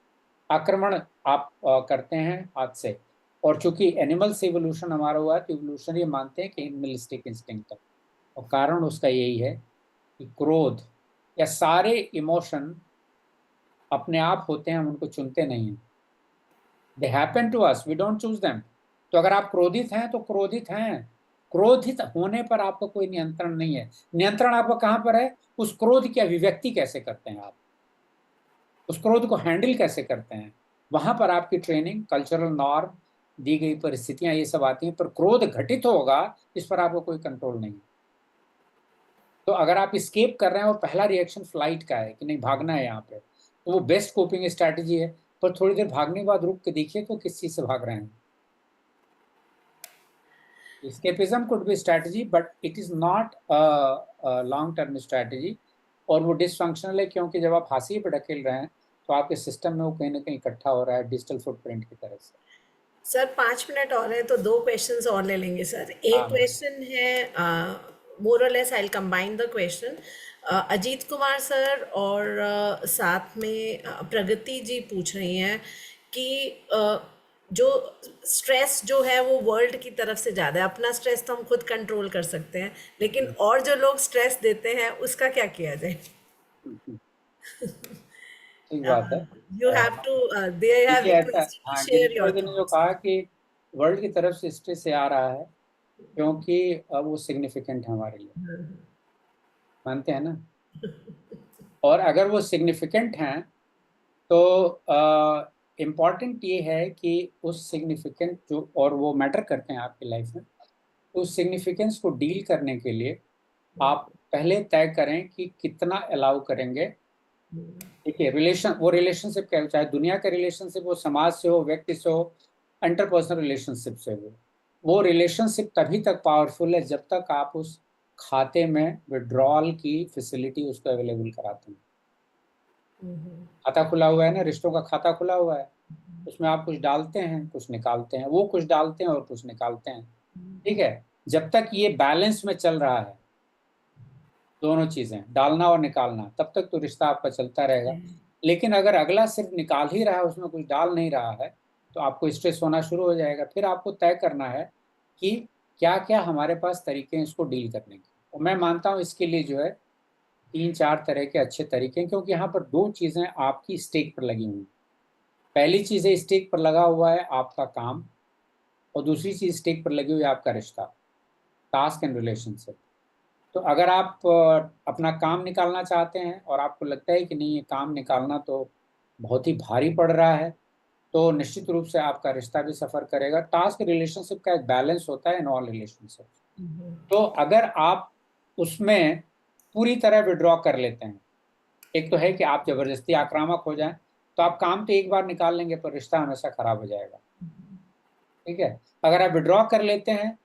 आक्रमण आप करते हैं हाथ से, और चूंकि एनिमल से इवोल्यूशन हमारा हुआ है तो इवोल्यूशन ये मानते हैं कि एनिमलिस्टिक इंस्टिंक्ट है, और कारण उसका यही है कि क्रोध या सारे इमोशन अपने आप होते हैं, हम उनको चुनते नहीं हैं। They happen to us, we don't choose them. तो अगर आप क्रोधित हैं तो क्रोधित हैं, क्रोधित होने पर आपका कोई नियंत्रण नहीं है। नियंत्रण आपका कहाँ पर है? उस क्रोध की अभिव्यक्ति कैसे करते हैं आप, उस क्रोध को हैंडल कैसे करते हैं, वहां पर आपकी ट्रेनिंग, कल्चरल नॉर्म, दी गई परिस्थितियां, ये सब आती हैं। पर क्रोध घटित होगा, इस पर आपको कोई कंट्रोल नहीं है। तो अगर आप स्केप कर रहे हैं और पहला रिएक्शन फ्लाइट का है कि नहीं भागना है यहाँ पे, तो वो बेस्ट कोपिंग स्ट्रैटेजी है। पर थोड़ी देर भागने के बाद रुक के देखिए तो किस चीज से भाग रहे हैं। escapism could be strategy, but it is not a long term strategy। और वो डिसफंक्शनल है, क्योंकि जब आप हाशिए पे ढकेल रहे हैं तो आपके सिस्टम में वो कहीं ना कहीं इकट्ठा हो रहा है डिजिटल फुटप्रिंट की तरह से। सर 5 मिनट और है तो दो क्वेश्चंस और ले लेंगे सर। एक हाँ। क्वेश्चन है, मोर और less I will combine the question. Ajit Kumar sir और साथ में प्रगति जी पूछ रही हैं कि जो स्ट्रेस जो है वो वर्ल्ड की तरफ से ज़्यादा है। अपना स्ट्रेस तो हम खुद कंट्रोल कर सकते हैं, लेकिन और जो लोग स्ट्रेस देते हैं उसका क्या किया जाए? ठीक बात है। You have to, they have देखिए ऐसा, रिक्वेस्टेड टू हाँ, शेयर गिरीश्वर योर जी ने जो थॉट्स। कहा कि वर्ल्ड की तरफ से स्ट्रेस से आ रहा है क्योंकि वो सिग्निफिकेंट है हमारे लिए, मानते हैं ना। और अगर वो सिग्निफिकेंट हैं तो इम्पॉर्टेंट ये है कि उस सिग्निफिकेंट जो, और वो मैटर करते हैं आपकी लाइफ में, तो उस सिग्निफिकेंस को डील करने के लिए आप पहले तय करें कि कितना अलाउ करेंगे। देखिए रिलेशन, वो रिलेशनशिप क्या हो, चाहे दुनिया का रिलेशनशिप हो, समाज से हो, व्यक्ति से हो, इंटरपर्सनल रिलेशनशिप से हो, वो रिलेशनशिप तभी तक पावरफुल है जब तक आप उस खाते में विड्रॉल की फैसिलिटी उसको अवेलेबल कराते हैं। खाता खुला हुआ है ना, रिश्तों का खाता खुला हुआ है, उसमें आप कुछ डालते हैं कुछ निकालते हैं, वो कुछ डालते हैं और कुछ निकालते हैं। ठीक है, जब तक ये बैलेंस में चल रहा है, दोनों चीजें डालना और निकालना, तब तक तो रिश्ता आपका चलता रहेगा। लेकिन अगर अगला सिर्फ निकाल ही रहा है, उसमें कुछ डाल नहीं रहा है, तो आपको स्ट्रेस होना शुरू हो जाएगा। फिर आपको तय करना है कि क्या क्या हमारे पास तरीके हैं इसको डील करने के। और मैं मानता हूँ इसके लिए जो है 3-4 तरह के अच्छे तरीके हैं, क्योंकि यहाँ पर दो चीजें आपकी स्टेक पर लगी हुई हैं। पहली चीज है स्टेक पर लगा हुआ है आपका काम, और दूसरी चीज स्टेक पर लगी हुई है आपका रिश्ता, टास्क एंड रिलेशनशिप। तो अगर आप अपना काम निकालना चाहते हैं और आपको लगता है कि नहीं ये काम निकालना तो बहुत ही भारी पड़ रहा है, तो निश्चित रूप से आपका रिश्ता भी सफर करेगा। टास्क रिलेशनशिप का एक बैलेंस होता है इन ऑल रिलेशनशिप। तो अगर आप उसमें पूरी तरह विड्रॉ कर लेते हैं, एक तो है कि आप जबरदस्ती आक्रामक हो जाएं, तो आप काम तो एक बार निकाल लेंगे पर रिश्ता हमेशा खराब हो जाएगा। ठीक है, अगर आप विड्रॉ कर लेते हैं,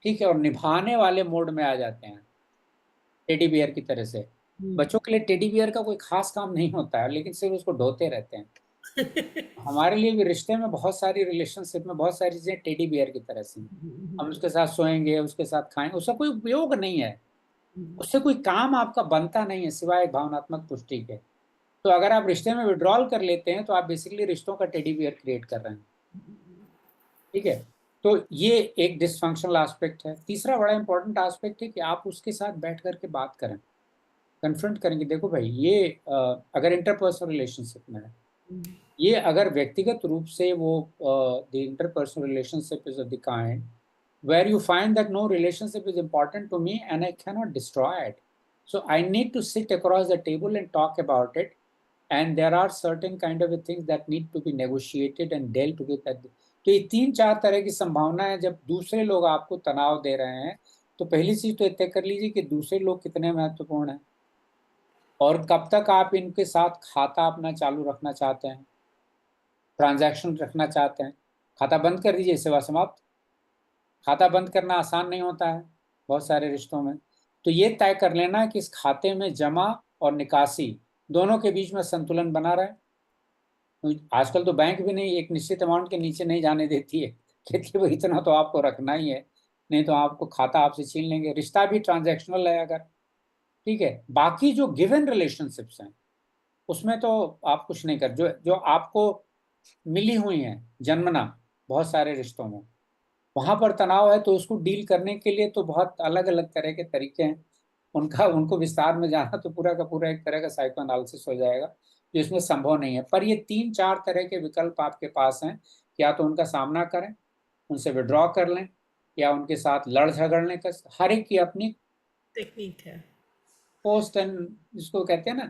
ठीक है, और निभाने वाले मोड में आ जाते हैं, टेडी बियर की तरह से। बच्चों के लिए टेडी बियर का कोई खास काम नहीं होता है, लेकिन सिर्फ उसको ढोते रहते हैं। हमारे लिए भी रिश्ते में बहुत सारी, रिलेशनशिप में बहुत सारी चीजें टेडी बियर की तरह से हैं। हम उसके साथ सोएंगे, उसके साथ खाएंगे, उसका कोई उपयोग नहीं है, उससे कोई काम आपका बनता नहीं है सिवाय एक भावनात्मक पुष्टि के। तो अगर आप रिश्ते में विड्रॉल कर लेते हैं तो आप बेसिकली रिश्तों का टेडी बियर क्रिएट कर रहे हैं। ठीक है, तो ये एक डिसफंक्शनल एस्पेक्ट है। तीसरा बड़ा इंपॉर्टेंट एस्पेक्ट है कि आप उसके साथ बैठ करके बात करें, कन्फ्रंट करेंगे। देखो भाई, ये अगर इंटरपर्सनल रिलेशनशिप में है, ये अगर व्यक्तिगत रूप से वो the interpersonal relationship is of the kind where you find that no relationship is important to me and I cannot destroy it, so I need to sit across the table and talk about it and there are certain kind of things that need to be negotiated and dealt with at तो ये 3-4 तरह की संभावना है जब दूसरे लोग आपको तनाव दे रहे हैं। तो पहली चीज तो तय कर लीजिए कि दूसरे लोग कितने महत्वपूर्ण हैं और कब तक आप इनके साथ खाता अपना चालू रखना चाहते हैं, ट्रांजैक्शन रखना चाहते हैं। खाता बंद कर दीजिए, सेवा समाप्त। खाता बंद करना आसान नहीं होता है बहुत सारे रिश्तों में। तो ये तय कर लेना कि इस खाते में जमा और निकासी दोनों के बीच में संतुलन बना रहे। तो आजकल तो बैंक भी नहीं, एक निश्चित अमाउंट के नीचे नहीं जाने देती है, कहती है वो इतना तो आपको रखना ही है, नहीं तो आपको खाता आपसे छीन लेंगे। रिश्ता भी ट्रांजैक्शनल है अगर, ठीक है। बाकी जो गिवन रिलेशनशिप्स हैं उसमें तो आप कुछ नहीं कर, जो जो आपको मिली हुई हैं जन्मना बहुत सारे रिश्तों में, वहां पर तनाव है तो उसको डील करने के लिए तो बहुत अलग अलग तरह के तरीके हैं। उनको विस्तार में जाना तो पूरा का पूरा एक तरह का साइको एनालिसिस हो जाएगा, जो इसमें संभव नहीं है। पर ये 3-4 तरह के विकल्प आपके पास हैं, या तो उनका सामना करें, उनसे विड्रॉ कर लें, या उनके साथ लड़ झगड़ने का। हर एक की अपनी टेक्निक है। पोस्ट एंड जिसको कहते हैं ना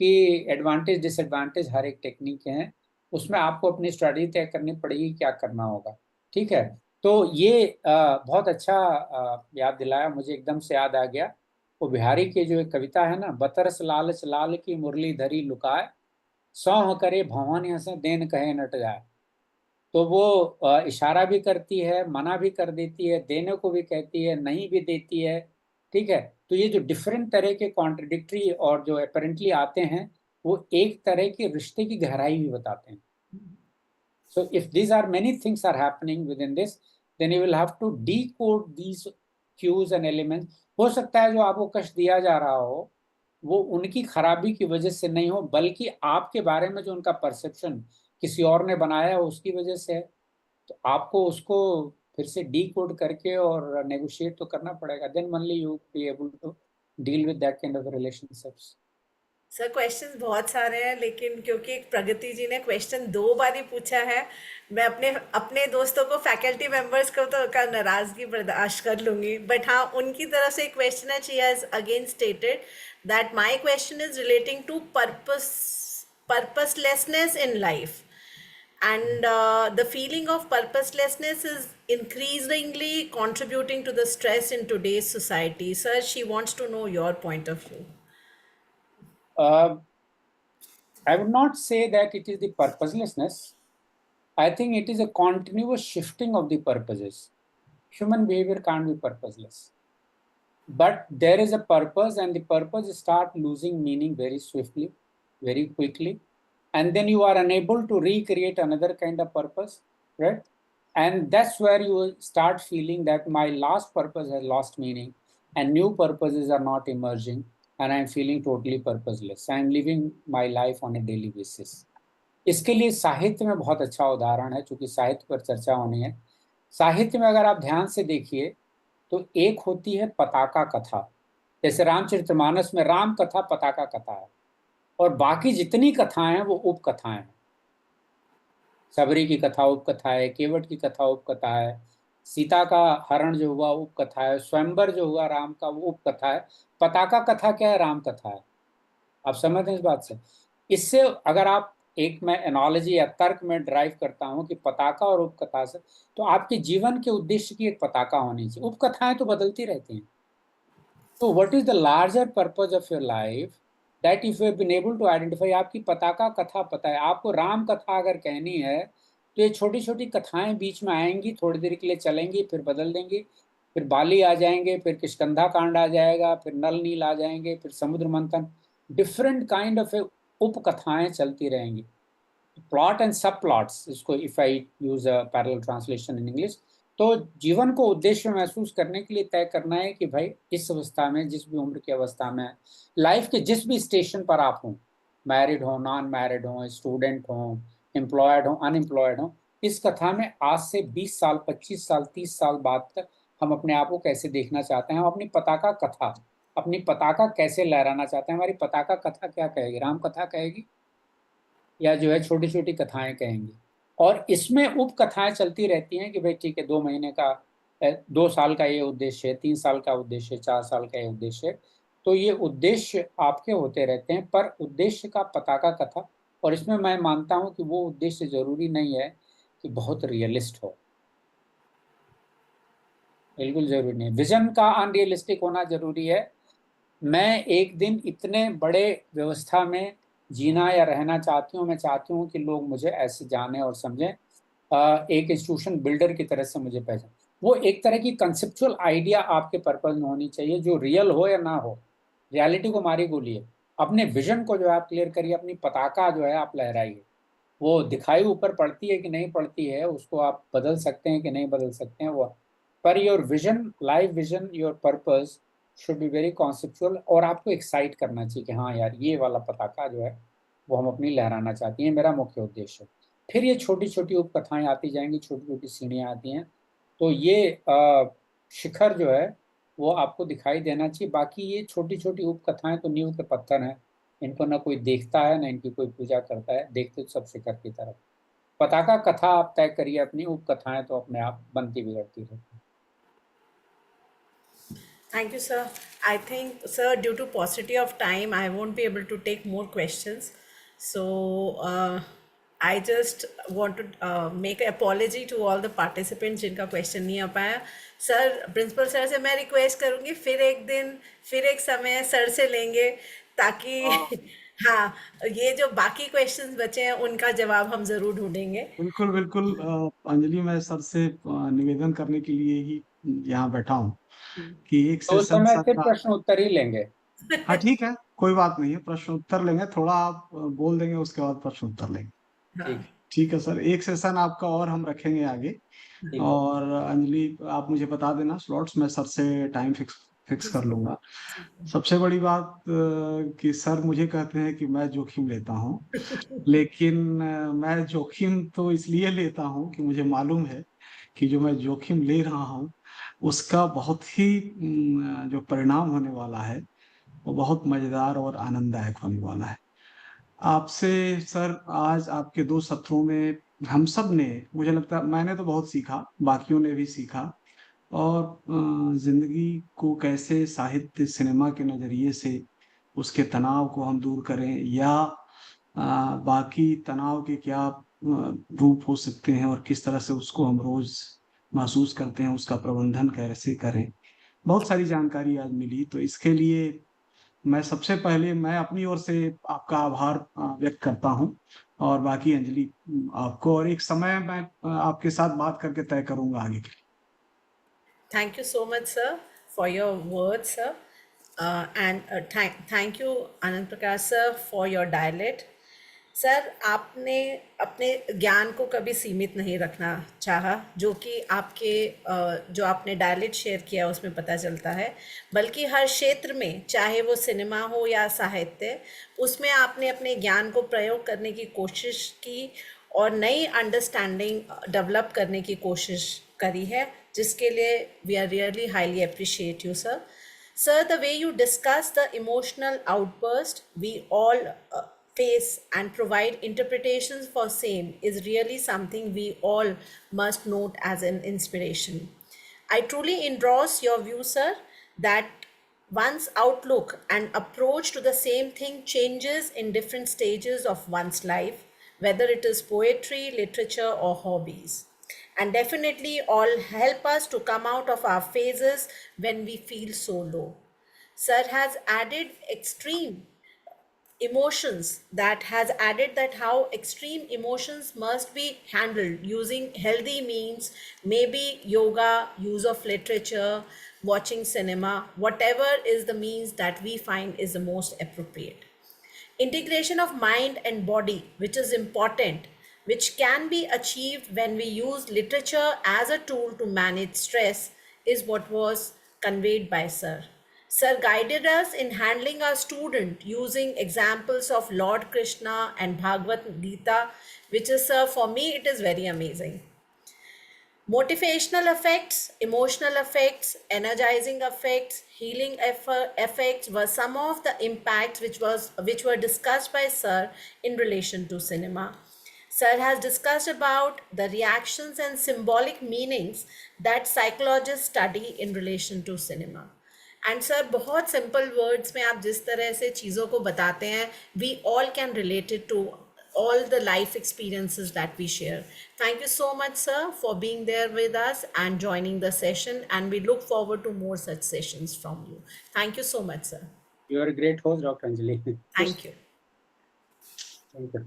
कि एडवांटेज डिसएडवांटेज हर एक टेक्निक है, उसमें आपको अपनी स्ट्रेटजी तय करनी पड़ेगी क्या करना होगा, ठीक है। तो ये बहुत अच्छा याद दिलाया मुझे, एकदम से याद आ गया वो बिहारी की जो एक कविता है ना, बतरस लालच लाल की मुरली धरी लुकाए, सौह करे भवन हंसे देन कहे नट जाए। तो वो इशारा भी करती है, मना भी कर देती है, देने को भी कहती है, नहीं भी देती है, ठीक है। तो ये जो डिफरेंट तरह के कॉन्ट्रडिक्टरी और जो अपेरेंटली आते हैं, वो एक तरह के रिश्ते की गहराई भी बताते हैं। So if these are many things are happening within this, then you will have to decode these cues and elements. हो सकता है जो आपको कष्ट दिया जा रहा हो वो उनकी खराबी की वजह से नहीं हो, बल्कि आपके बारे में जो उनका परसेप्शन किसी और ने बनाया है उसकी वजह से है। तो आपको उसको फिर से डीकोड करके और नेगोशिएट तो करना पड़ेगा, then only you be able to deal with that kind of relationships. Sir questions बहुत सारे हैं, लेकिन क्योंकि प्रगति जी ने क्वेश्चन 2 बार ही पूछा है, मैं अपने अपने दोस्तों को, फैकल्टी मेंबर्स को तो का नाराजगी बर्दाश्त कर लूंगी, बट हाँ उनकी तरफ से एक क्वेश्चन है। She has again stated that my question is relating to purposelessness in life, and the feeling of purposelessness is increasingly contributing to the stress in today's society. Sir, she wants to know your point of view. I would not say that it is the purposelessness. I think it is a continuous shifting of the purposes. Human behavior can't be purposeless. But there is a purpose, and the purpose start losing meaning very swiftly, very quickly. And then you are unable to recreate another kind of purpose, right? And that's where you will start feeling that my last purpose has lost meaning and new purposes are not emerging, and I'm feeling totally purposeless. I'm living my life on a daily basis. इसके लिए साहित्य में बहुत अच्छा उदाहरण है, चूंकि साहित्य पर चर्चा होनी है। साहित्य में अगर आप ध्यान से देखिए तो एक होती है पताका कथा, जैसे रामचरितमानस में राम कथा पताका कथा है, और बाकी जितनी कथाएं हैं वो उपकथाएं हैं। सबरी की कथा उपकथा है, केवट की कथा उपकथा है, सीता का हरण जो हुआ उपकथा है, स्वयंवर जो हुआ राम का वो उपकथा है। पताका कथा क्या है? राम कथा है। आप समझते हैं इस बात से? इससे अगर आप एक, मैं एनालॉजी या तर्क में ड्राइव करता हूं कि पताका और उपकथा से, तो आपके जीवन के उद्देश्य की एक पताका होनी चाहिए। उपकथाएं तो बदलती रहती हैं। तो what is the larger purpose of your life that if you have been able to identify, आपकी पताका कथा पता है। आपको राम कथा अगर कहनी है तो ये छोटी छोटी कथाएं बीच में आएंगी, थोड़ी देर के लिए चलेंगी, फिर बदल देंगी, फिर बाली आ जाएंगे, फिर किष्किंधा कांड आ जाएगा, फिर नल नील आ जाएंगे, फिर समुद्र मंथन, डिफरेंट काइंड ऑफ उपकथाएं चलती रहेंगी। प्लॉट एंड सब प्लॉट्स, इसको if I use a parallel translation in English, तो जीवन को उद्देश्य महसूस करने के लिए तय करना है कि भाई इस अवस्था में, जिस भी उम्र की अवस्था में, लाइफ के जिस भी स्टेशन पर आप हों, मैरिड हो, नॉन मैरिड हो, स्टूडेंट हो, एम्प्लॉयड हो, अनएम्प्लॉयड हो, इस कथा में आज से 20 साल, 25 साल, 30 साल बाद तक हम अपने आप को कैसे देखना चाहते हैं, हम अपनी पताका कथा, अपनी पताका कैसे लहराना चाहते हैं। हमारी पताका कथा क्या कहेगी? राम कथा कहेगी या जो है छोटी छोटी कथाएं कहेंगी? और इसमें उपकथाएं चलती रहती हैं कि भाई ठीक है, 2 महीने का, 2 साल का ये उद्देश्य है, 3 साल का उद्देश्य है, 4 साल का ये उद्देश्य है। तो ये उद्देश्य आपके होते रहते हैं, पर उद्देश्य का पताका कथा, और इसमें मैं मानता हूं कि वो उद्देश्य जरूरी नहीं है कि बहुत रियलिस्ट हो, बिल्कुल जरूरी नहीं। विजन का अनरियलिस्टिक होना जरूरी है। मैं एक दिन इतने बड़े व्यवस्था में जीना या रहना चाहती हूँ, मैं चाहती हूँ कि लोग मुझे ऐसे जाने और समझें, एक इंस्टीट्यूशन बिल्डर की तरह से मुझे पहचान। वो एक तरह की कंसेप्चुअल आइडिया आपके पर्पज में होनी चाहिए, जो रियल हो या ना हो, रियलिटी को मारी गोलिए। अपने विजन को जो है आप क्लियर करिए, अपनी पताका जो है आप लहराइए। वो दिखाई ऊपर पड़ती है कि नहीं पड़ती है, उसको आप बदल सकते हैं कि नहीं बदल सकते हैं वो, per your vision, life vision, your purpose should be very conceptual, और आपको एक्साइट करना चाहिए कि हाँ यार, ये वाला पताका जो है वो हम अपनी लहराना चाहती हैं, मेरा मुख्य उद्देश्य है। फिर ये छोटी छोटी उपकथाएं आती जाएंगी, छोटी छोटी सीढ़ियां आती हैं, तो ये शिखर जो है वो आपको दिखाई देना चाहिए। बाकी ये छोटी छोटी उपकथाएं तो नींव के पत्थर हैं, इनको ना कोई देखता है ना इनकी कोई पूजा करता है, देखते तो सब शिखर की तरफ। पताका कथा आप तय करिए अपनी, उपकथाएं तो अपने आप बनती बिगड़ती रहती Thank you, sir. I think, sir, due to paucity of time, I won't be able to take more questions. So, I just want to make an apology to all the participants जिनका question नहीं आ पाया. सर, प्रिंसिपल सर से मैं रिक्वेस्ट करूँगी, फिर एक दिन, फिर एक समय सर से लेंगे, ताकि हाँ, ये जो बाकी क्वेश्चंस बचे हैं उनका जवाब हम ज़रूर ढूंढेंगे. बिल्कुल बिल्कुल अंजलि, मैं सर से निवेदन करने के लिए ही यहाँ बैठा हूँ कि एक तो उस सेशन समय सर सिर्फ का। प्रश्न उत्तर ही लेंगे। हाँ ठीक है, कोई बात नहीं है, प्रश्न उत्तर लेंगे, थोड़ा आप बोल देंगे, उसके बाद प्रश्न उत्तर लेंगे। ठीक है। ठीक है सर, एक सेशन आपका और हम रखेंगे आगे। ठीक है। और अंजलि, आप मुझे बता देना स्लॉट्स, मैं सर से टाइम फिक्स फिक्स कर लूंगा। सबसे बड़ी बात कि सर मुझे कहते हैं कि मैं जोखिम लेता हूँ, लेकिन मैं जोखिम तो इसलिए लेता हूँ कि मुझे मालूम है कि जो मैं जोखिम ले रहा हूँ उसका बहुत ही जो परिणाम होने वाला है वो बहुत मजेदार और आनंददायक होने वाला है। आपसे सर आज आपके दो सत्रों में हम सब ने, मुझे लगता है मैंने तो बहुत सीखा, बाकियों ने भी सीखा। और जिंदगी को कैसे साहित्य सिनेमा के नजरिए से उसके तनाव को हम दूर करें, या बाकी तनाव के क्या रूप हो सकते हैं और किस तरह से उसको हम रोज महसूस करते हैं, उसका प्रबंधन कैसे करें, बहुत सारी जानकारी आज मिली। तो इसके लिए मैं सबसे पहले मैं अपनी ओर से आपका आभार व्यक्त करता हूं। और बाकी अंजलि आपको, और एक समय मैं आपके साथ बात करके तय करूंगा आगे के लिए। Thank you so much, sir, for your words, sir. And thank you, Anand Prakash, sir, for your dialect. Sir, आपने अपने ज्ञान को कभी सीमित नहीं रखना चाहा, जो कि आपके जो आपने डायलेक्ट शेयर किया उसमें पता चलता है, बल्कि हर क्षेत्र में, चाहे वो सिनेमा हो या साहित्य, उसमें आपने अपने ज्ञान को प्रयोग करने की कोशिश की और नई अंडरस्टैंडिंग डेवलप करने की कोशिश करी है, जिसके लिए we are really highly appreciate you, sir. Sir, the way you discuss the emotional outburst we all face and provide interpretations for same is really something we all must note as an inspiration. I truly endorse your view, sir, that one's outlook and approach to the same thing changes in different stages of one's life, whether it is poetry, literature, or hobbies, and definitely all help us to come out of our phases when we feel so low. Sir has added extreme emotions, that has added that how extreme emotions must be handled using healthy means, maybe yoga, use of literature, watching cinema, whatever is the means that we find is the most appropriate. Integration of mind and body, which is important, which can be achieved when we use literature as a tool to manage stress, is what was conveyed by Sir. Sir guided us in handling our student using examples of Lord Krishna and Bhagavad Gita, which is, sir, for me, it is very amazing. Motivational effects, emotional effects, energizing effects, healing effects were some of the impacts which were discussed by Sir in relation to cinema. Sir has discussed about the reactions and symbolic meanings that psychologists study in relation to cinema. And sir बहुत सिंपल वर्ड्स में आप जिस तरह से चीज़ों को बताते हैं, we all can related to all the life experiences that we share. Thank you so much, sir, for being there with us and joining the session. And we look forward to more such sessions from you. Thank you so much, sir. You are a great host, Dr. Anjali. Thank you. Thank you.